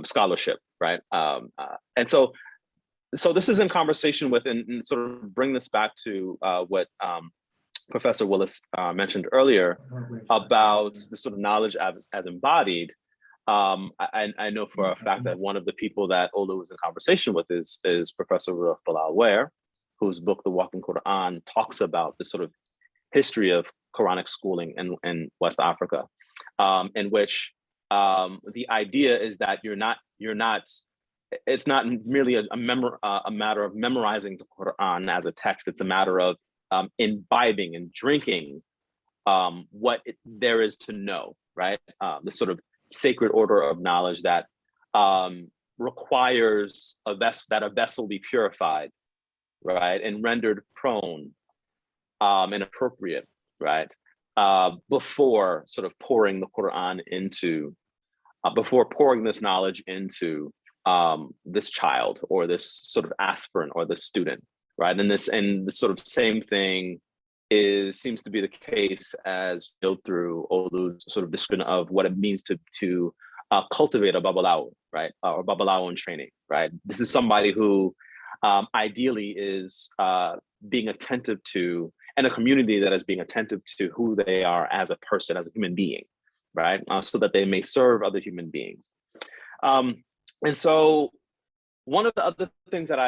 scholarship, right? And so this is in conversation with, and sort of bring this back to what Professor Willis mentioned earlier about the sort of knowledge as embodied. I know for a fact that one of the people that Olu was in conversation with is Professor Rudolph Balawer, whose book, The Walking Quran, talks about the sort of history of Quranic schooling in West Africa, in which the idea is that it's not merely a matter of memorizing the Quran as a text. It's a matter of imbibing and drinking what there is to know, right? The sort of sacred order of knowledge that requires that a vessel be purified, right, and rendered prone and appropriate, right, before sort of pouring the Quran into, before pouring this knowledge into this child or this sort of aspirant or this student, right? And the sort of same thing seems to be the case as built through Olu's sort of description of what it means to cultivate a babalawo, right, or babalawo in training, right? This is somebody who ideally is being attentive to, and a community that is being attentive to who they are as a person, as a human being, right? So that they may serve other human beings. And so one of the other things that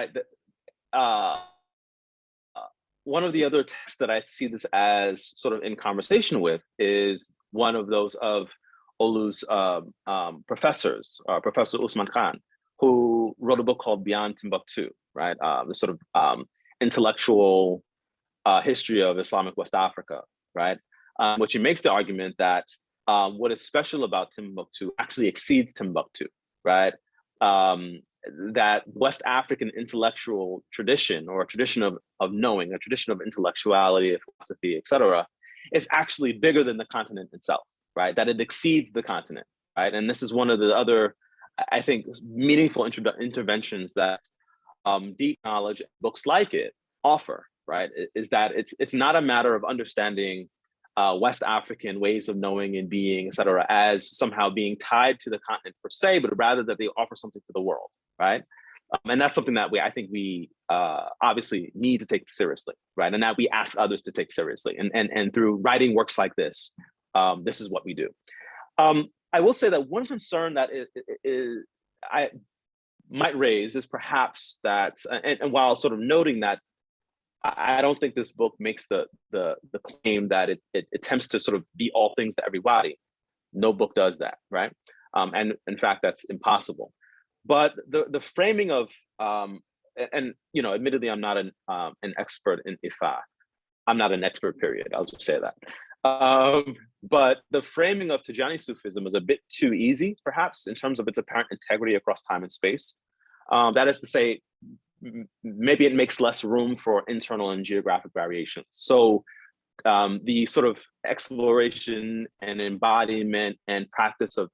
one of the other texts that I see this as sort of in conversation with is one of those of Olu's professors, Professor Usman Khan, who wrote a book called Beyond Timbuktu, right? The sort of intellectual history of Islamic West Africa, right? Which he makes the argument that what is special about Timbuktu actually exceeds Timbuktu, right? That West African intellectual tradition, or a tradition of knowing, a tradition of intellectuality, philosophy, etc., is actually bigger than the continent itself, right? That it exceeds the continent, right? And this is one of the other, I think, meaningful interventions that deep knowledge books like it offer, right? Is that it's not a matter of understanding West African ways of knowing and being, et cetera, as somehow being tied to the continent per se, but rather that they offer something to the world, right? And that's something that I think we obviously need to take seriously, right? And that we ask others to take seriously. And through writing works like this, this is what we do. I will say that one concern that I might raise is perhaps that, and while sort of noting that I don't think this book makes the claim that it attempts to sort of be all things to everybody. No book does that, right? And in fact, that's impossible. But the framing of, and you know, admittedly, I'm not an expert in Ifa. I'm not an expert, period. I'll just say that. But the framing of Tijani Sufism is a bit too easy, perhaps, in terms of its apparent integrity across time and space. That is to say, maybe it makes less room for internal and geographic variations. So the sort of exploration and embodiment and practice of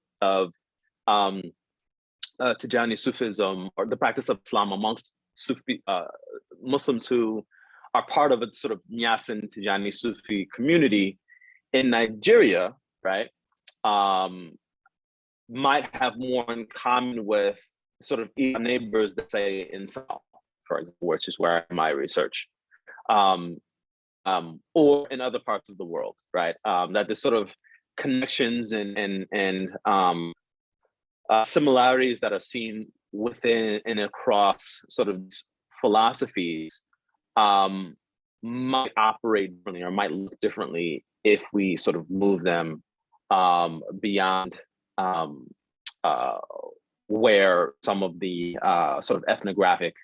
Tijani Sufism, or the practice of Islam amongst Sufi Muslims who are part of a sort of Nyasin Tijani Sufi community in Nigeria, right, might have more in common with sort of neighbors that say in South, for example, which is where I do my research, or in other parts of the world, right? That the sort of connections and similarities that are seen within and across sort of philosophies might operate differently or might look differently if we sort of move them beyond where some of the sort of ethnographic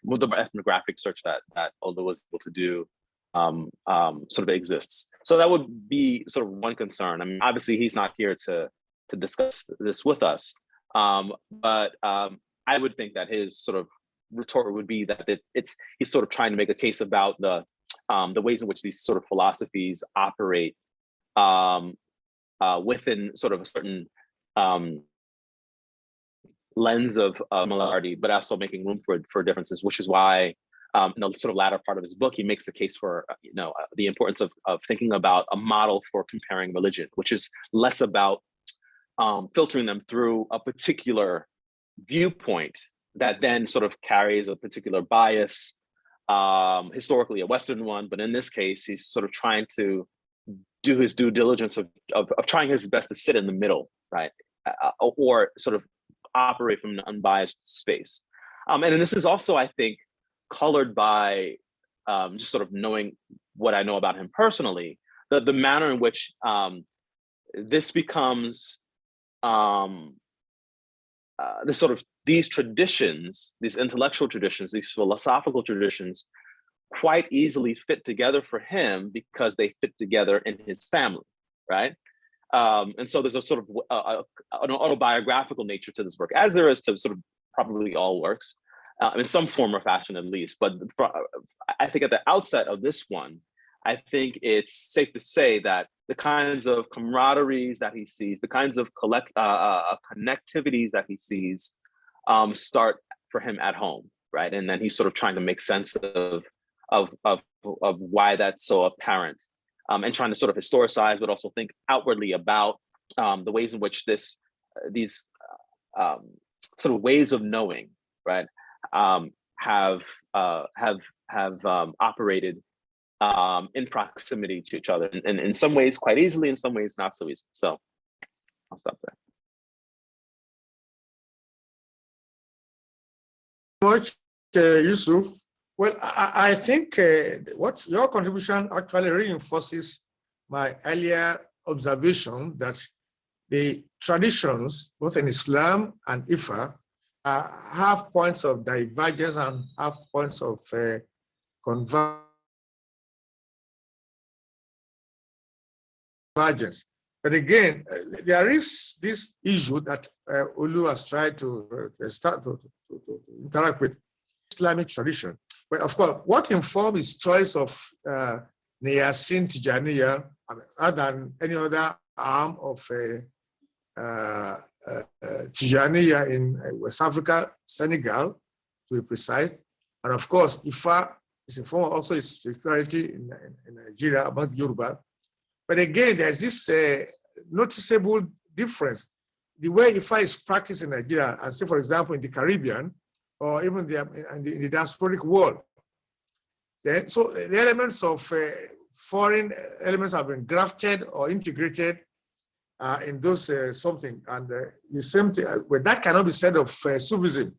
search that Oldo was able to do sort of exists. So that would be sort of one concern. I mean, obviously he's not here to discuss this with us, but I would think that his sort of retort would be that he's sort of trying to make a case about the ways in which these sort of philosophies operate within sort of a certain lens of similarity, but also making room for differences, which is why in the sort of latter part of his book, he makes the case for the importance of thinking about a model for comparing religion, which is less about filtering them through a particular viewpoint that then sort of carries a particular bias, historically a Western one, but in this case, he's sort of trying to do his due diligence of trying his best to sit in the middle, right? or sort of operate from an unbiased space. And then this is also, I think, colored by just sort of knowing what I know about him personally, the manner in which this becomes these traditions, these intellectual traditions, these philosophical traditions, quite easily fit together for him because they fit together in his family, right? And so there's a sort of an autobiographical nature to this work, as there is to sort of probably all works, in some form or fashion at least. But I think at the outset of this one, I think it's safe to say that the kinds of camaraderies that he sees, the kinds of connectivities that he sees, start for him at home, right? And then he's sort of trying to make sense of why that's so apparent, and trying to sort of historicize, but also think outwardly about the ways in which these sort of ways of knowing, right, have operated in proximity to each other, and in some ways quite easily, in some ways not so easily. So I'll stop there. Much, Yusuf. Well, I think what your contribution actually reinforces my earlier observation that the traditions, both in Islam and Ifa, have points of divergence and have points of convergence. But again, there is this issue that Olu has tried to start to interact with Islamic tradition. But of course, what informed his choice of Niyasin Tijaniya rather than any other arm of Tijaniya in West Africa, Senegal, to be precise. And of course, Ifa is informed also his spirituality in Nigeria among the Yoruba. But again, there's this noticeable difference. The way Ifa is practiced in Nigeria, and say, for example, in the Caribbean, or even in the diasporic world. So the elements of foreign elements have been grafted or integrated in those something. And the same thing, but that cannot be said of Sufism,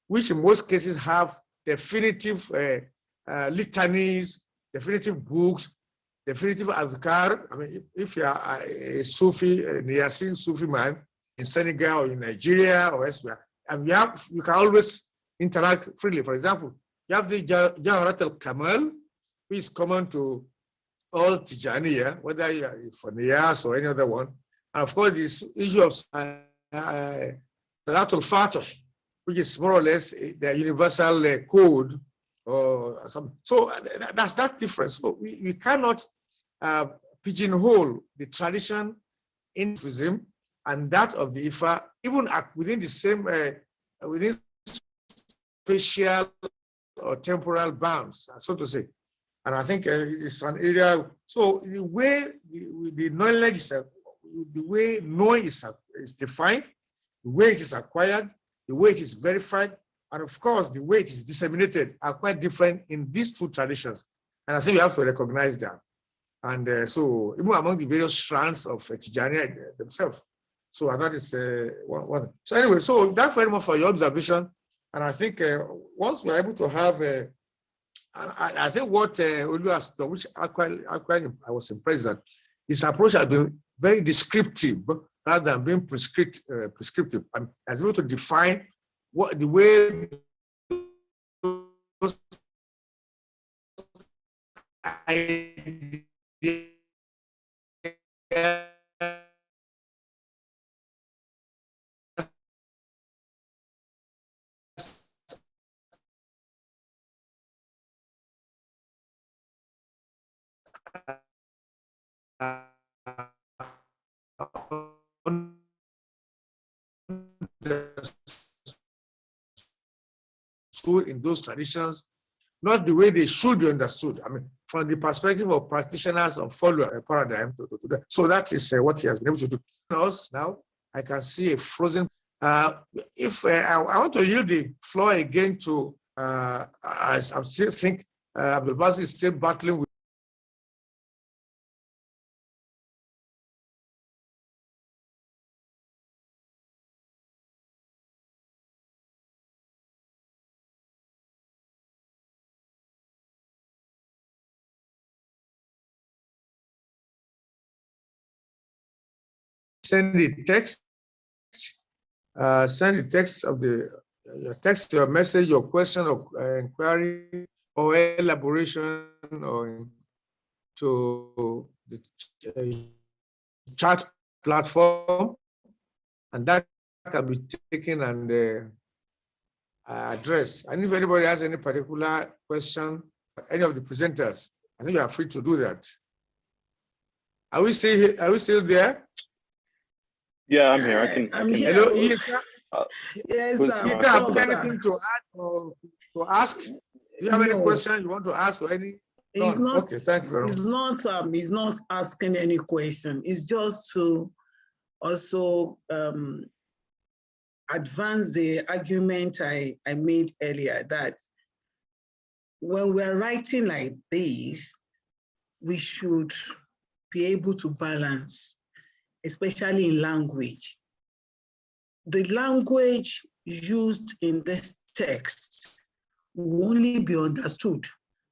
which in most cases have definitive litanies, definitive books, definitive adhkar. I mean, if you are a Sufi, a Niyasin Sufi man in Senegal or in Nigeria or elsewhere, and you can always interact freely. For example, you have the Jawharat al-Kamal, which is common to all Tijaniya, whether you are for Niyas or any other one. And of course, this issue of Salat al-Fatih, which is more or less the universal code or some. So that's that difference. So we cannot pigeonhole the tradition in Sufism and that of the Ifa, even within the same, within spatial or temporal bounds, so to say. And I think it's an area, so the way the knowledge is, the way knowing is defined, the way it is acquired, the way it is verified, and of course, the way it is disseminated are quite different in these two traditions. And I think we have to recognize that. And so even among the various strands of Tijaniya themselves. So that is one. So anyway, so that's very much for your observation. And I think once we're able to have, I think what Olu has done, which actually I was impressed that his approach has been very descriptive rather than being prescriptive. And as able to define what the way in those traditions, not the way they should be understood. I mean, from the perspective of practitioners of follow a paradigm to that. So that is what he has been able to do. Now, I can see a frozen. If I want to yield the floor again to, I still think Abdul Basit is still battling with. send the text. Send the text of your text, your message, your question or inquiry or elaboration or to the chat platform, and that can be taken and addressed. And if anybody has any particular question, any of the presenters, I think you are free to do that. Are we still here? Are we still there? Yeah, I'm here. I can. here. Hello, Ika. Yes, Who's sir. Ika, have you Sir. anything to add or to ask? Do you have any No. question you want to ask or any? He's not, Okay, thank you very much. he's not asking any question. It's just to also advance the argument I made earlier that when we're writing like this, we should be able to balance, especially in language. The language used in this text will only be understood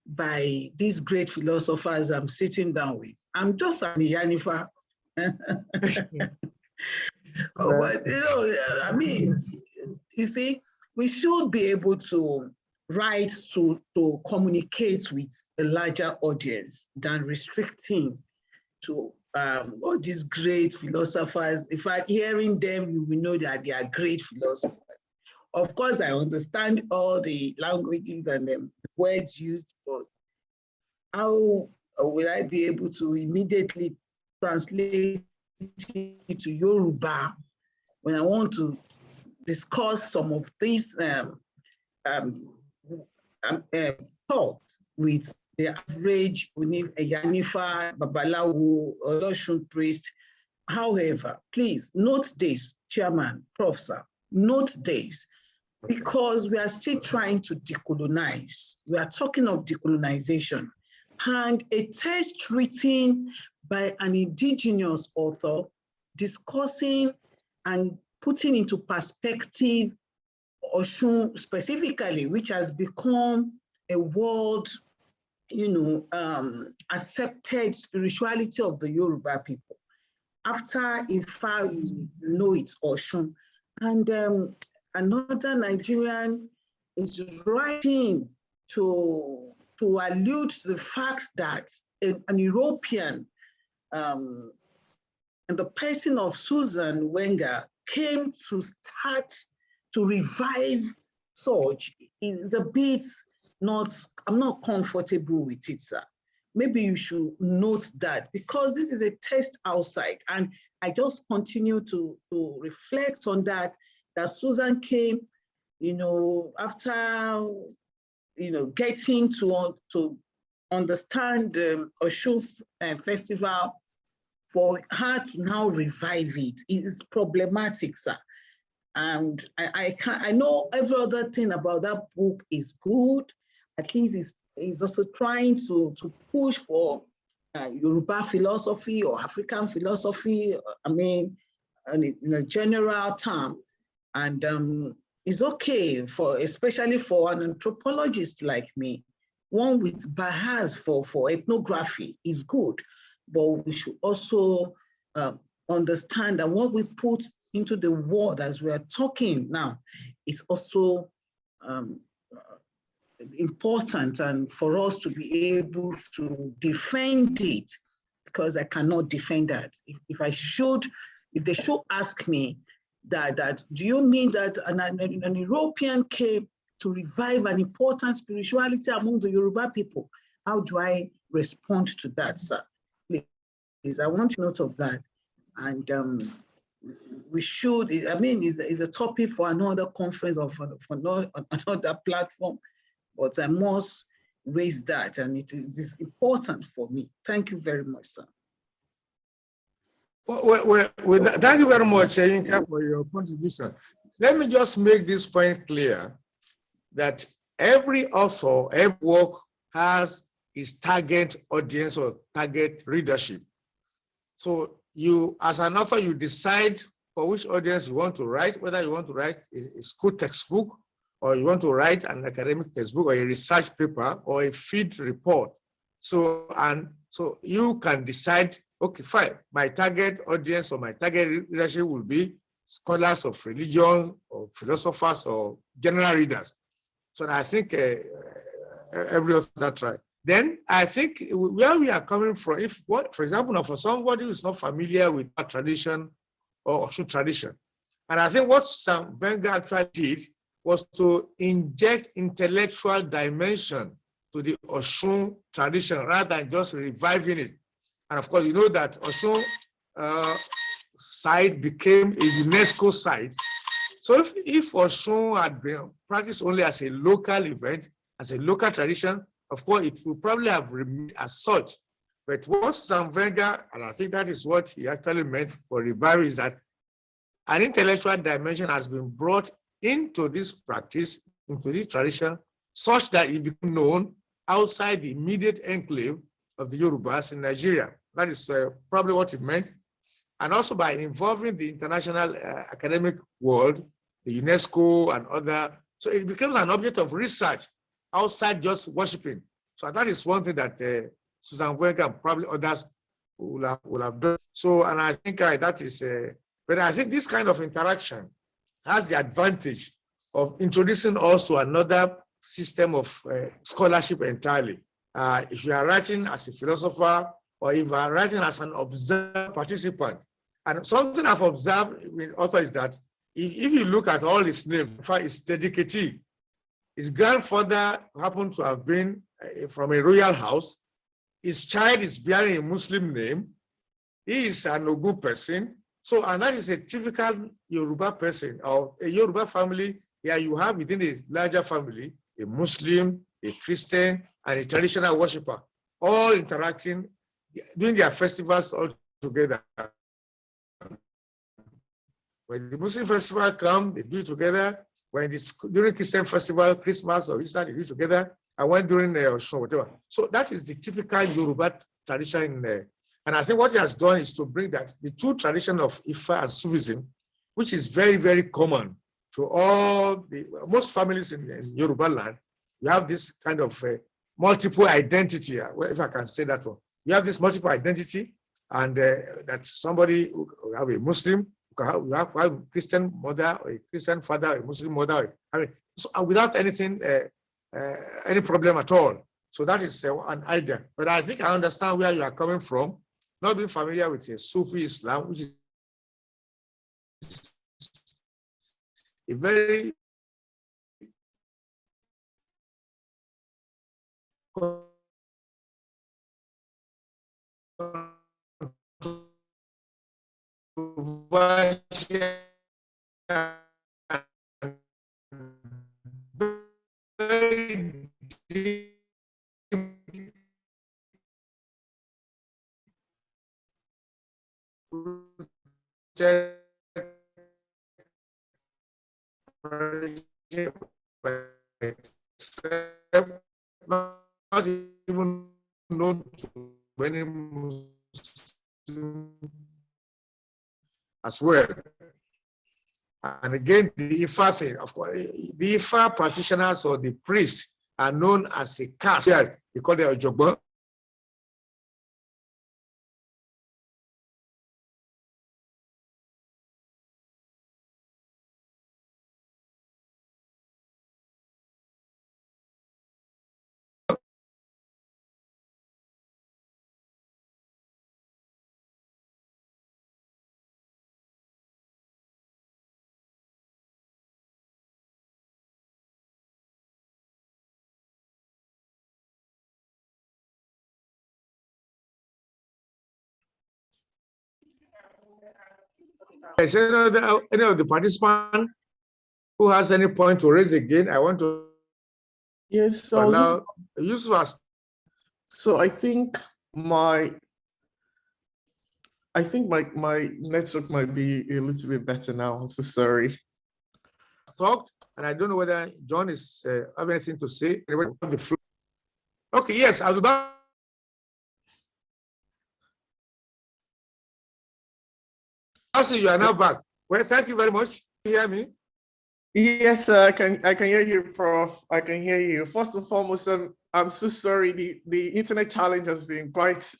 by these great philosophers I'm sitting down with. I'm just a Yanifa. But I mean, you see, we should be able to write to communicate with a larger audience than restricting to all these great philosophers. In fact, hearing them, you will know that they are great philosophers. Of course, I understand all the languages and the words used, but how will I be able to immediately translate it to Yoruba when I want to discuss some of these thoughts with the average Yanifa, Babalawo, Oloshun priest? However, please note this, Chairman, Prof. Sir, note this, because we are still trying to decolonize. We are talking of decolonization. And a text written by an indigenous author discussing and putting into perspective Oshun specifically, which has become a world, accepted spirituality of the Yoruba people. After Ifa, you know it's Oshun. And another Nigerian is writing to allude to the fact that an European, and the person of Susan Wenger, came to start to revive such. Is a bit I'm not comfortable with it, sir. Maybe you should note that, because this is a test outside, and I just continue to reflect on that Susan came, after, getting to understand the Oshun festival, for her to now revive it is problematic, sir. And I know every other thing about that book is good. At least he's also trying to push for Yoruba philosophy or African philosophy, in a general term. And it's okay especially for an anthropologist like me, one with bias for ethnography is good, but we should also understand that what we put into the world as we are talking now is also important, and for us to be able to defend it, because I cannot defend that. If they should ask me that do you mean that an European came to revive an important spirituality among the Yoruba people, how do I respond to that, sir? Please, I want note of that. And we should, it's a topic for another conference or for another platform, but I must raise that, and it is important for me. Thank you very much, sir. Well, thank you very much, Yinka, for your contribution. Let me just make this point clear, that every author, every work has its target audience or target readership. So you, as an author, you decide for which audience you want to write, whether you want to write a school textbook, or you want to write an academic textbook, or a research paper, or a field report. So you can decide okay, fine. My target audience or my target readership will be scholars of religion or philosophers or general readers. So I think every author that right. Then I think where we are coming from, if what, for example, for somebody who is not familiar with our tradition or Osun tradition, and I think what Sam Wenger actually did was to inject intellectual dimension to the Osun tradition rather than just reviving it. And of course, you know that Osun site became a UNESCO site. So if Osun had been practiced only as a local event, as a local tradition, of course, it would probably have remained as such. But what Sam Wenger, and I think that is what he actually meant for revival, is that an intellectual dimension has been brought into this practice, into this tradition, such that it became known outside the immediate enclave of the Yorubas in Nigeria. That is probably what it meant. And also by involving the international academic world, the UNESCO and other, so it becomes an object of research outside just worshiping. So that is one thing that Susan Wenger and probably others will have done. So, and I think that is, but I think this kind of interaction has the advantage of introducing also another system of scholarship entirely. If you are writing as a philosopher or if you are writing as an observed participant, and something I've observed with author is that if you look at all his names, in fact, it's dedicatee. His grandfather happened to have been from a royal house. His child is bearing a Muslim name. He is an Ogun person. So, and that is a typical Yoruba person or a Yoruba family. Here you have within a larger family, a Muslim, a Christian, and a traditional worshiper, all interacting, doing their festivals all together. When the Muslim festival come, they do it together. When this during Christian festival, Christmas or Easter, they do it together. I went during Osun, whatever. So that is the typical Yoruba tradition in there. And I think what he has done is to bring that the two traditions of Ifa and Sufism, which is very, very common to all the most families in Yoruba land. You have this kind of multiple identity, if I can say that one. You have this multiple identity, and that somebody who have a Muslim, you have a Christian mother, or a Christian father, a Muslim mother. I mean, so without anything, any problem at all. So that is an idea. But I think I understand where you are coming from. Not being familiar with Sufi Islam, which is a very very deep not even known to many Muslims as well. And again, the Ifa thing, of course, the Ifa practitioners or the priests are known as a caste. They call it Ojogbo. Is any of the participants who has any point to raise again? I want to. Yes, so so I think my network might be a little bit better now. I'm so sorry. Talked, and I don't know whether John is have anything to say. Okay, yes, I'll be back. You are now back. Well, thank you very much. You hear me? Yes, I can hear you, Prof. I can hear you. First and foremost, I'm so sorry. The internet challenge has been quite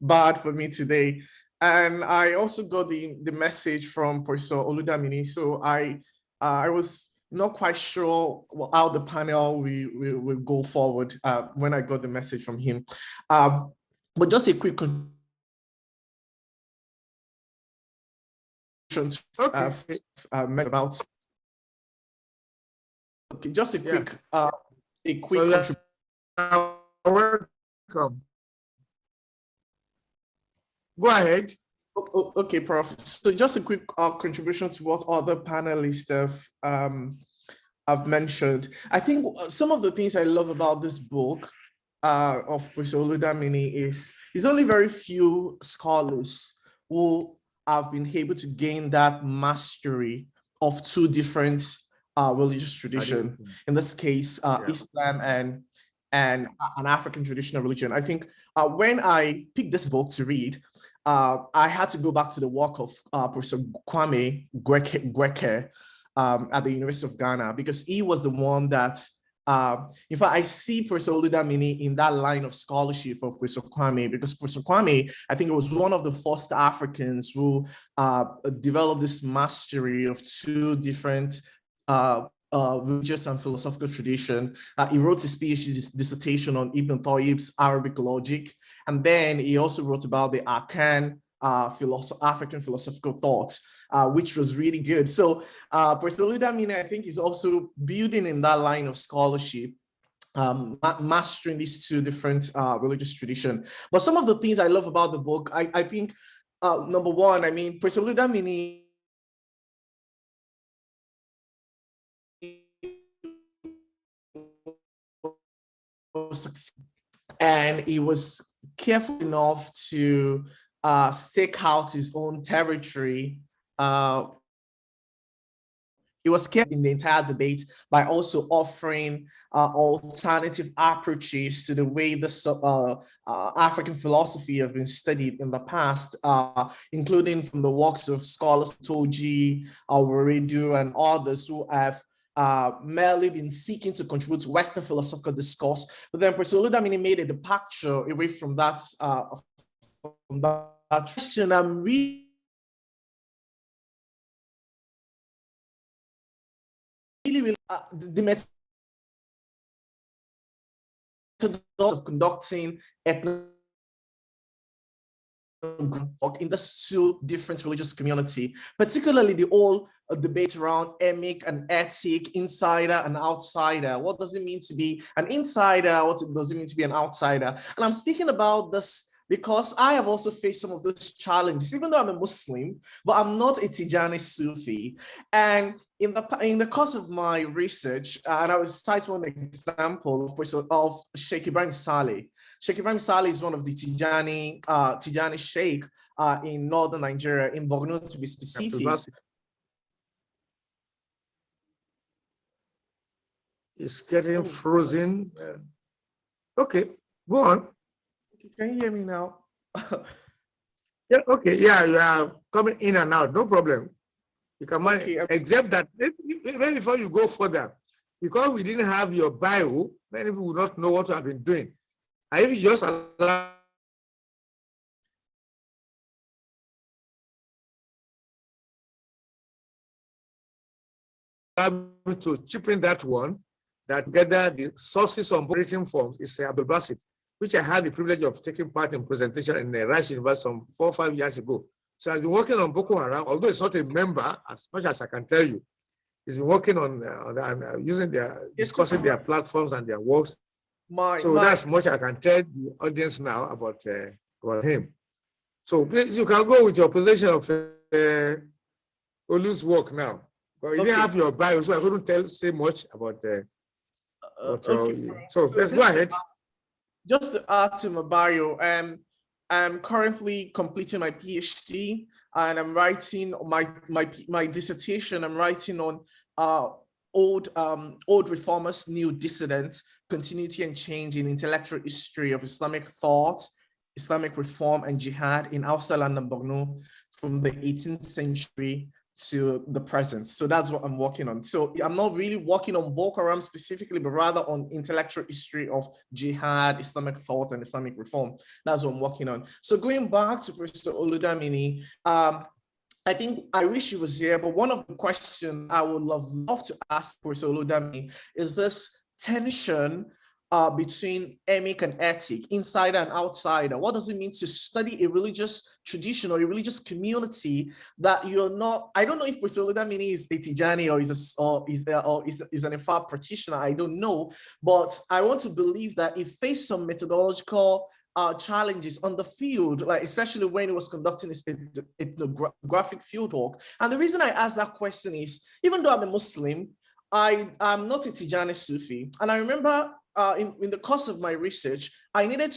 bad for me today. And I also got the message from Professor Oludamini. So I was not quite sure how the panel will go forward when I got the message from him. But just a quick about. Okay, just a quick So welcome. Go ahead. Okay, Prof. So just a quick contribution to what other panelists have mentioned. I think some of the things I love about this book of Professor Oludamini is only very few scholars who have been able to gain that mastery of two different religious traditions. In this case, Islam and an African traditional religion. I think when I picked this book to read, I had to go back to the work of Professor Kwame Gweke at the University of Ghana, because he was the one that, in fact, I see Professor Oludamini in that line of scholarship of Professor Kwame, because Professor Kwame, I think it was one of the first Africans who developed this mastery of two different religious and philosophical tradition. He wrote his PhD dissertation on Ibn Tayyib's Arabic logic, and then he also wrote about the Arkan African philosophical thought, which was really good. So Professor Oludamini, I think, is also building in that line of scholarship, mastering these two different religious traditions. But some of the things I love about the book, I think, number one, I mean, Professor Oludamini and he was careful enough to stake out his own territory. He was careful in the entire debate by also offering alternative approaches to the way the African philosophy has been studied in the past, including from the works of scholars Toji, Alwaredu, and others who have merely been seeking to contribute to Western philosophical discourse. But then Professor Oludamini made a departure away from that question. I'm really the methods of conducting in these two different religious community, particularly the whole debate around emic and ethic, insider and outsider. What does it mean to be an insider? What does it mean to be an outsider? And I'm speaking about this because I have also faced some of those challenges, even though I'm a Muslim, but I'm not a Tijani Sufi. And in the course of my research, and I will cite one example of Sheikh Ibrahim Saleh. Sheikh Ibrahim Saleh is one of the Tijani Sheikh in northern Nigeria, in Borno to be specific. It's getting frozen. Okay, go on. Can you hear me now? Yeah, okay, yeah, you are coming in and out, no problem. You can manage, except that even before you go further, because we didn't have your bio, many people would not know what you have been doing. And if you just allow to chip in that one, that together the sources on operating forms is Abdul Basit, which I had the privilege of taking part in presentation in the Rice University some 4 or 5 years ago. So I've been working on Boko Haram, although it's not a member, as much as I can tell you. He's been working on using discussing their platforms and their works. That's much I can tell the audience now about him. So please, you can go with your position of Olu's work now. But you didn't have your bio, so I couldn't say much about so let's go ahead. Just to add to my bio, I'm currently completing my PhD, and I'm writing my dissertation. I'm writing on old reformers, new dissidents, continuity and change in intellectual history of Islamic thought, Islamic reform and jihad in Hausa land and Borno from the 18th century to the present. So that's what I'm working on. So I'm not really working on Boko Haram specifically, but rather on intellectual history of jihad, Islamic thought, and Islamic reform. That's what I'm working on. So going back to Professor Oludamini, I think I wish he was here, but one of the questions I would love to ask Professor Oludamini is this tension between emic and ethic, insider and outsider. What does it mean to study a religious tradition or a religious community that you're not? I don't know if Professor Oludamini is a Tijani or is an Ifa practitioner. I don't know, but I want to believe that he faced some methodological challenges on the field, like especially when he was conducting his ethnographic field work. And the reason I ask that question is, even though I'm a Muslim, I'm not a Tijani Sufi, and I remember. In the course of my research, I needed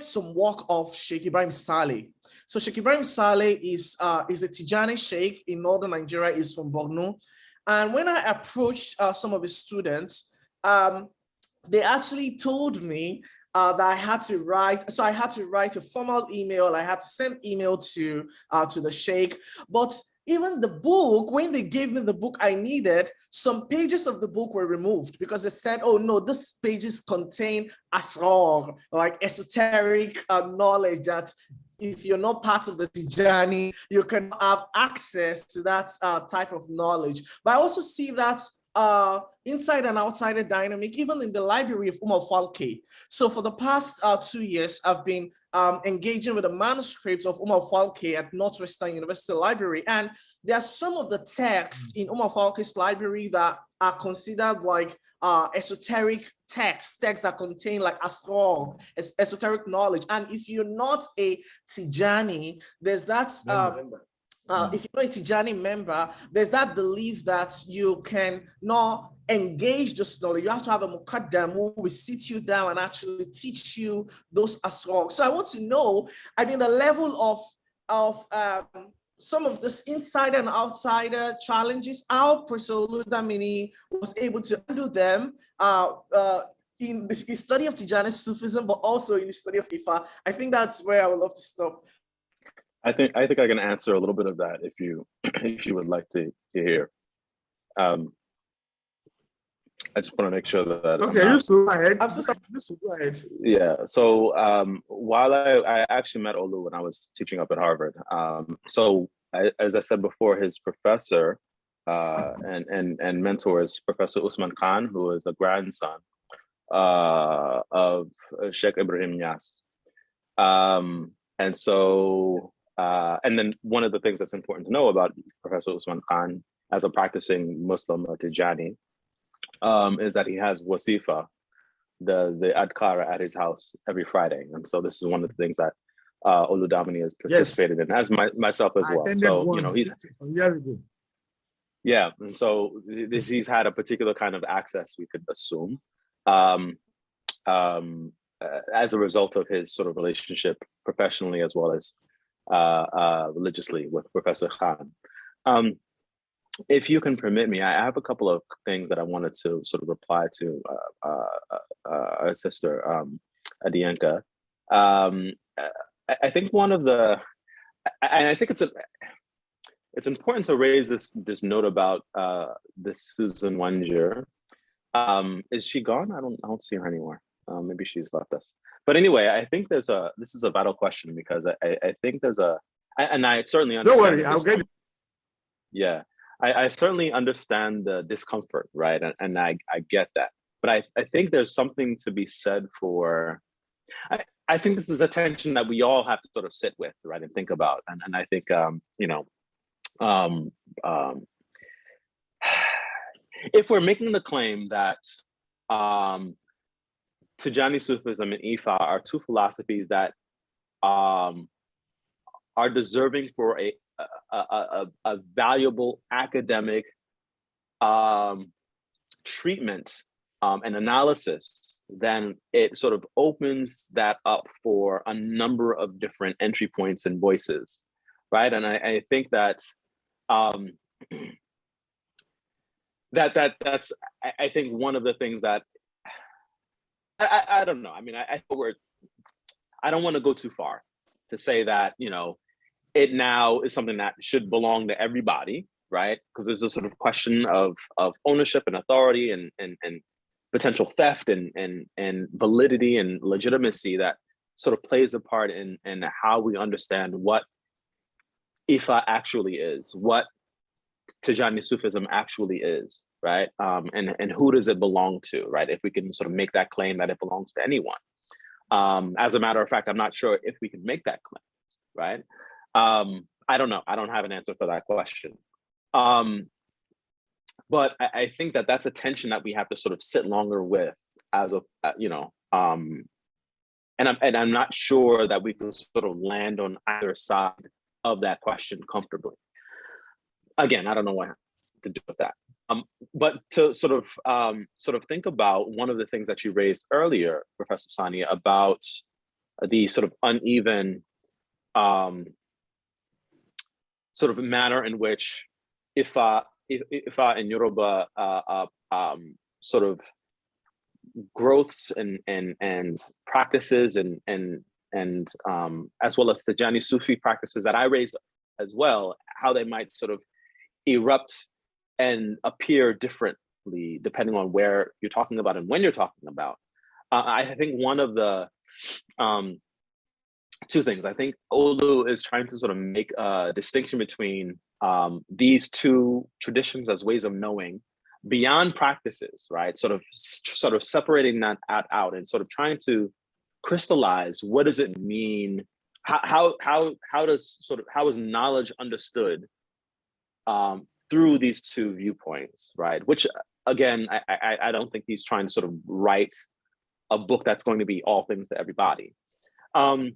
some work of Sheikh Ibrahim Saleh. So Sheikh Ibrahim Saleh is a Tijani Sheikh in northern Nigeria, is from Borno. And when I approached some of his students, they actually told me that I had to write. So I had to write a formal email. I had to send email to the Sheikh. But even the book, when they gave me the book I needed, some pages of the book were removed because they said, oh no, these pages contain asrar, like esoteric knowledge that if you're not part of the Tijani, you can have access to that type of knowledge. But I also see that inside and outsider dynamic, even in the library of Umar Falke. So for the past 2 years, I've been engaging with the manuscripts of Umar Falke at Northwestern University Library. And there are some of the texts in Umar Falke's library that are considered like esoteric texts that contain like asrar, esoteric knowledge. And if you're not a Tijani, there's that if you're not a Tijani member, there's that belief that you can not engage this knowledge. You have to have a muqaddam who will sit you down and actually teach you those asrar. So I want to know, I mean, the level of some of this insider and outsider challenges, how Professor Oludamini was able to handle them in the study of Tijani Sufism, but also in the study of Ifa. I think that's where I would love to stop. I think I can answer a little bit of that if you would like to hear. I just want to make sure that okay, just go ahead. Just go ahead. Yeah. So while I actually met Olu when I was teaching up at Harvard. As I said before, his professor and mentor is Professor Usman Khan, who is a grandson of Sheikh Ibrahim Niass. And then one of the things that's important to know about Professor Usman Khan as a practicing Muslim Tijani is that he has wasifa, the adkara at his house every Friday. And so this is one of the things that Oludamini has participated in, as myself as well. So, you know, he's yeah. And so he's had a particular kind of access, we could assume, as a result of his sort of relationship professionally as well as religiously with Professor Khan. If you can permit me, I have a couple of things that I wanted to sort of reply to our sister Adianka. I think one of the, and I think it's important to raise this note about this Susan Wenger. Is she gone? I don't see her anymore. Maybe she's left us. But anyway, I think this is a vital question because I think there's and I certainly understand. Don't worry, I'll get it. Yeah, I certainly understand the discomfort, right? And I get that. But I think there's something to be said for, I think this is a tension that we all have to sort of sit with, right, and think about. And I think, if we're making the claim that Tijani Sufism and Ifa are two philosophies that are deserving for a valuable academic treatment and analysis, then it sort of opens that up for a number of different entry points and voices, right? And I think that that's I think one of the things that I don't know. I mean, I don't want to go too far to say that, you know, it now is something that should belong to everybody, right? Because there's a sort of question of ownership and authority and potential theft and validity and legitimacy that sort of plays a part in how we understand what Ifa actually is, what Tijani Sufism actually is, right? And who does it belong to, right? If we can sort of make that claim that it belongs to anyone. As a matter of fact, I'm not sure if we can make that claim, right? I don't know. I don't have an answer for that question. But I think that that's a tension that we have to sort of sit longer with as a, and I'm not sure that we can sort of land on either side of that question comfortably. Again, I don't know what to do with that. But to sort of think about one of the things that you raised earlier, Professor Sania, about the sort of uneven sort of manner in which Ifa and Yoruba sort of growths and practices and as well as the Tijani Sufi practices that I raised as well, how they might sort of erupt and appear differently depending on where you're talking about and when you're talking about. I think one of the two things. I think Olu is trying to sort of make a distinction between these two traditions as ways of knowing beyond practices, right? Sort of separating that out and sort of trying to crystallize what does it mean? How is knowledge understood through these two viewpoints, right? Which again, I don't think he's trying to sort of write a book that's going to be all things to everybody. I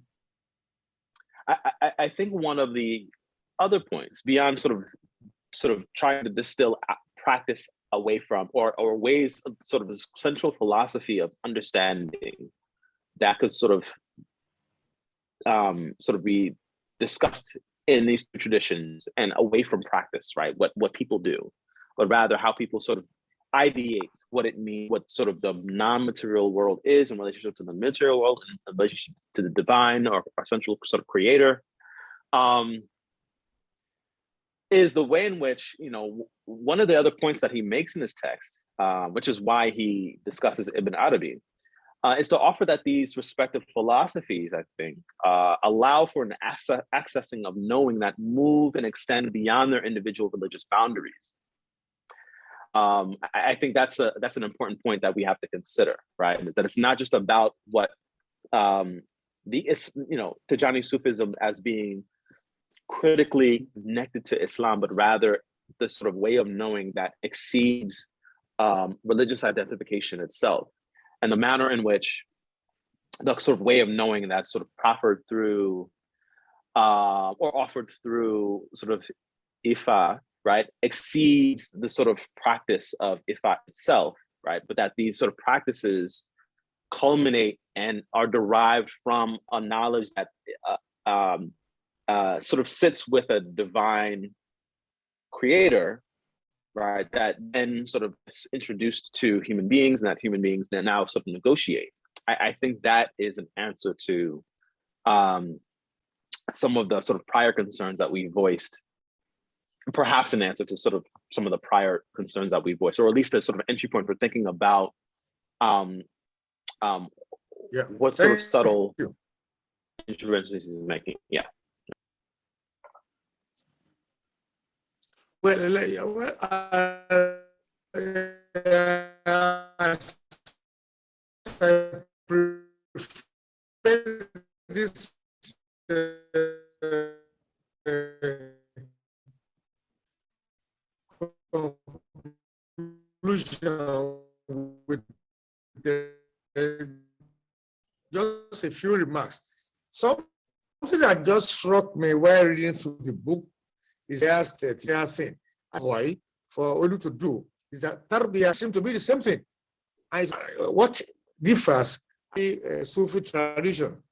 think one of the other points beyond sort of trying to distill practice away from or ways of sort of this central philosophy of understanding that could sort of be discussed in these two traditions and away from practice, right? What people do, but rather how people sort of ideate what it means, what sort of the non-material world is in relationship to the material world and in relationship to the divine or essential sort of creator, is the way in which, one of the other points that he makes in his text, which is why he discusses Ibn Arabi, is to offer that these respective philosophies, I think, allow for an accessing of knowing that move and extend beyond their individual religious boundaries. I think that's an important point that we have to consider, right? That it's not just about what Tijani Sufism as being critically connected to Islam, but rather the sort of way of knowing that exceeds religious identification itself, and the manner in which the sort of way of knowing that's sort of proffered through or offered through sort of Ifa, right, exceeds the sort of practice of Ifa itself, right? But that these sort of practices culminate and are derived from a knowledge that sort of sits with a divine creator, right? That then sort of gets introduced to human beings, and that human beings then now sort of negotiate. I think that is an answer to some of the sort of prior concerns that we voiced, perhaps an answer to sort of some of the prior concerns that we voiced, or at least a sort of entry point for thinking about what sort of subtle interventions he's making. Yeah. Well, this conclusion with just a few remarks. Something that just struck me while reading through the book is the thing. Why for Olu to do is that Tarbiyah seems to be the same thing. What differs the Sufi tradition?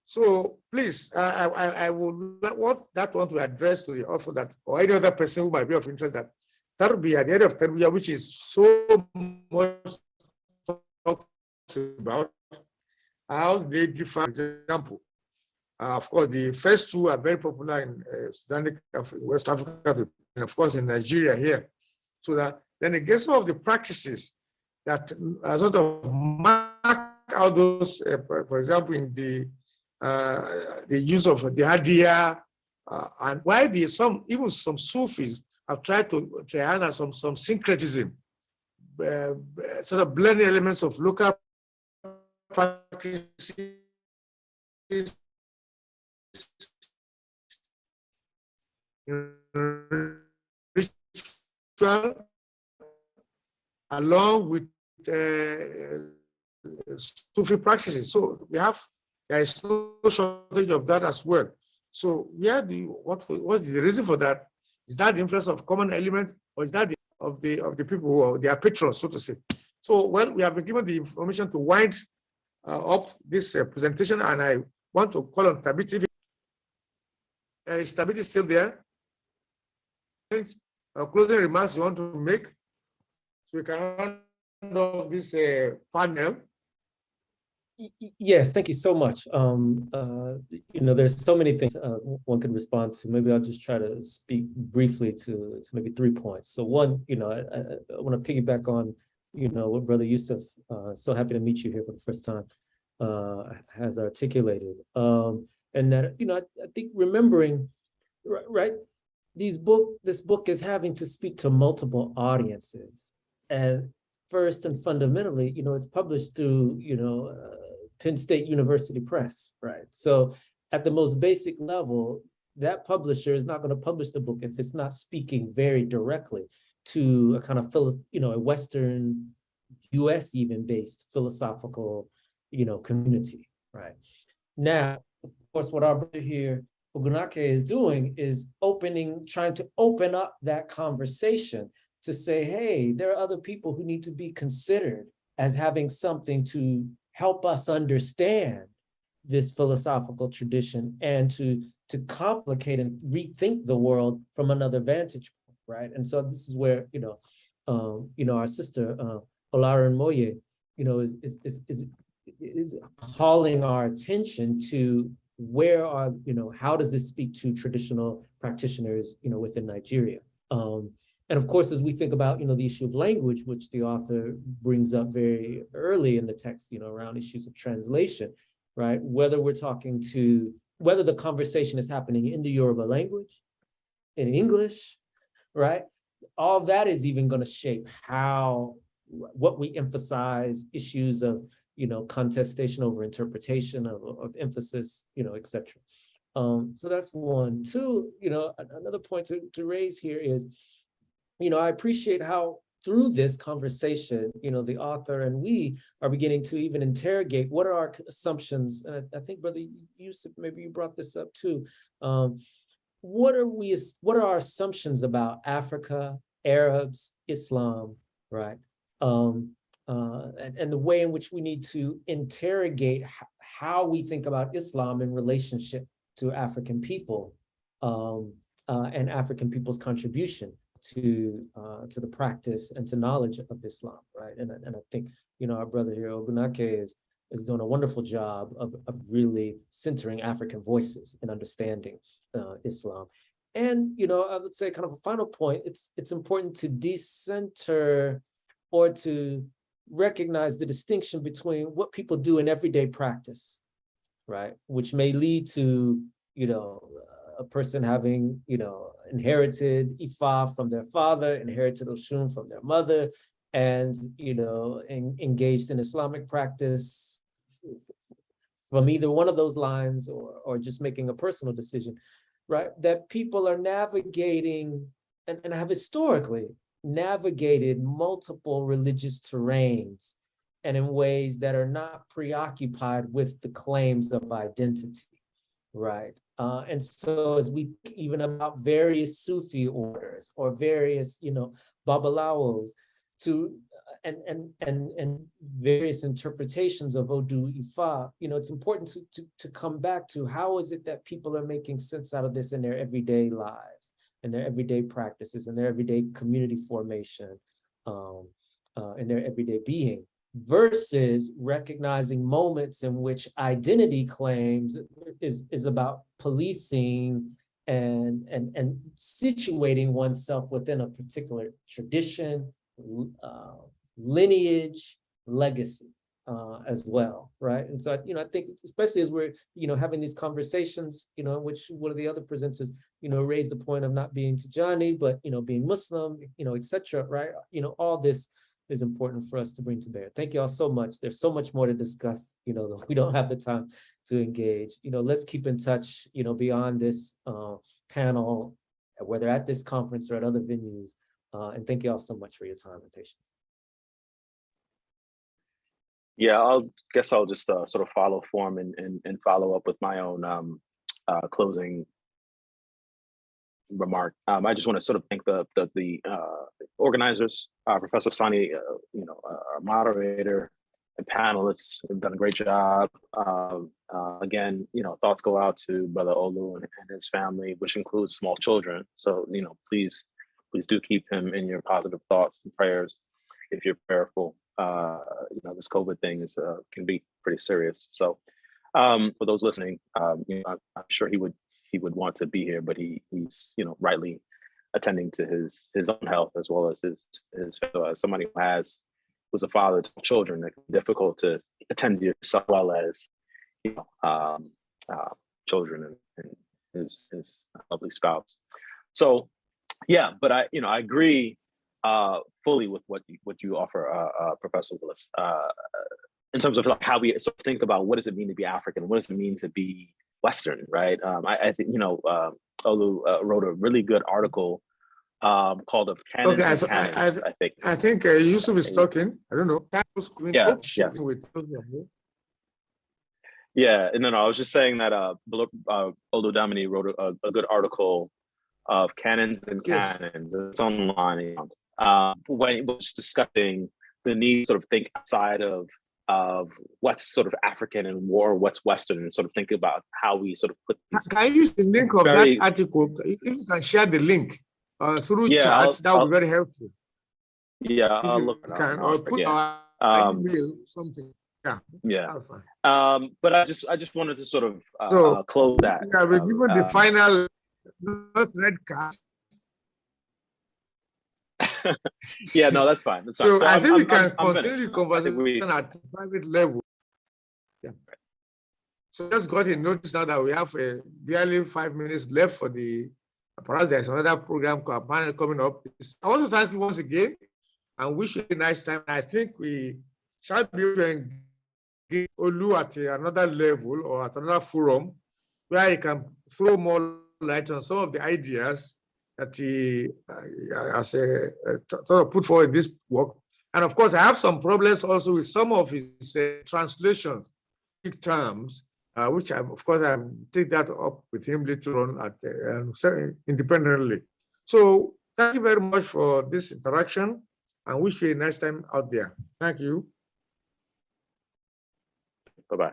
So please, I would want that one to address to the author that or any other person who might be of interest that Tarbiyah, the area of Tarbiyah, which is so much talked about, how they differ. For example, Of course, the first two are very popular in West Africa, and of course in Nigeria here. So that then again, some of the practices that sort of mark out those, for example, in the use of the hadiah, and why even some Sufis have tried to triana some syncretism, sort of blending elements of local practices ritual along with Sufi practices. So there is no shortage of that as well. So what is the reason for that? Is that the influence of common element, or is that of the people who are their patrons, so to say? So we have been given the information to wind up this presentation, and I want to call on Tabiti. Is Tabiti still there? Closing remarks you want to make, so we can round off this panel. Yes, thank you so much. There's so many things one could respond to. Maybe I'll just try to speak briefly to maybe 3 points. So one, I want to piggyback on, what Brother Yusuf, so happy to meet you here for the first time, has articulated. And that, I think remembering, right, this book is having to speak to multiple audiences. And first and fundamentally, it's published through, Penn State University Press, right? So at the most basic level, that publisher is not going to publish the book if it's not speaking very directly to a kind of, a Western US even based philosophical, community, right? Now, of course, what our brother here, Ogunnaike, is doing is trying to open up that conversation to say, hey, there are other people who need to be considered as having something to help us understand this philosophical tradition and to complicate and rethink the world from another vantage point, right? And so this is where, our sister, Oludamini, is calling our attention to how does this speak to traditional practitioners, within Nigeria? And of course, as we think about, the issue of language, which the author brings up very early in the text, around issues of translation, right? Whether the conversation is happening in the Yoruba language, in English, right? All that is even going to shape what we emphasize, issues of, contestation over interpretation of emphasis, et cetera. So that's one. Two, another point to raise here is, I appreciate how through this conversation, the author and we are beginning to even interrogate what are our assumptions. And I think, Brother Yusuf, maybe you brought this up too. What are our assumptions about Africa, Arabs, Islam, right? And the way in which we need to interrogate how we think about Islam in relationship to African people and African people's contribution to the practice and to knowledge of Islam, right? And I think, our brother here, Ogunnaike, is doing a wonderful job of really centering African voices and understanding Islam. And, I would say kind of a final point, it's important to decenter or to recognize the distinction between what people do in everyday practice, right? Which may lead to, a person having, inherited Ifa from their father, inherited Oshun from their mother, and, engaged in Islamic practice from either one of those lines or just making a personal decision, right? That people are navigating and have historically navigated multiple religious terrains and in ways that are not preoccupied with the claims of identity, right? And so as we think even about various Sufi orders or various, Babalawos and various interpretations of Odu Ifa, it's important to come back to how is it that people are making sense out of this in their everyday lives, in their everyday practices, in their everyday community formation, in their everyday being. versus recognizing moments in which identity claims is about policing and situating oneself within a particular tradition, lineage, legacy as well, right? And so, I think especially as we're, having these conversations, which one of the other presenters, raised the point of not being Tijani, but, being Muslim, et cetera, right? All this is important for us to bring to bear. Thank you all so much. There's so much more to discuss, we don't have the time to engage. Let's keep in touch, beyond this panel, whether at this conference or at other venues. And thank you all so much for your time and patience. Yeah, I'll just sort of follow form and follow up with my own closing remark. I just want to sort of thank the organizers, Professor Sani, our moderator, and panelists have done a great job. Again, thoughts go out to Brother Olu and his family, which includes small children. So, please do keep him in your positive thoughts and prayers if you're prayerful. This COVID thing can be pretty serious. So, for those listening, I'm sure he would want to be here, but he's rightly attending to his own health as well as his somebody who's a father to children. It's difficult to attend to yourself as well as children and his lovely spouse. So yeah, but I agree fully with what you offer, Professor Willis, in terms of how we sort of think about what does it mean to be African, what does it mean to be Western, right? I think Olu wrote a really good article called "Of Canons and Canons." I think Yusuf is talking. I don't know. Yeah. Yes. Yeah. No. I was just saying that Oludamini wrote a good article of Canons and Canons. It's online. When it was discussing the need to sort of think outside of what's sort of African and what's Western, and sort of think about how we sort of put these. Can I use the link of that article? If you can share the link through chat, that would be very helpful. Yeah, I'll look or put our email something. Yeah. Fine. But I just wanted to sort of close that. Yeah, we're given the final not red card. Yeah, no, that's fine. That's so fine. I think we can continue the conversation at private level. Yeah. So just got a notice now that we have barely 5 minutes left for perhaps there's another program called panel coming up. I want to thank you once again and wish you a nice time. I think we shall be able to engage Olu at another level or at another forum where he can throw more light on some of the ideas that he has put forward in this work. And of course, I have some problems also with some of his translations, big terms, which I take that up with him later on independently. So thank you very much for this interaction and wish you a nice time out there. Thank you. Bye-bye.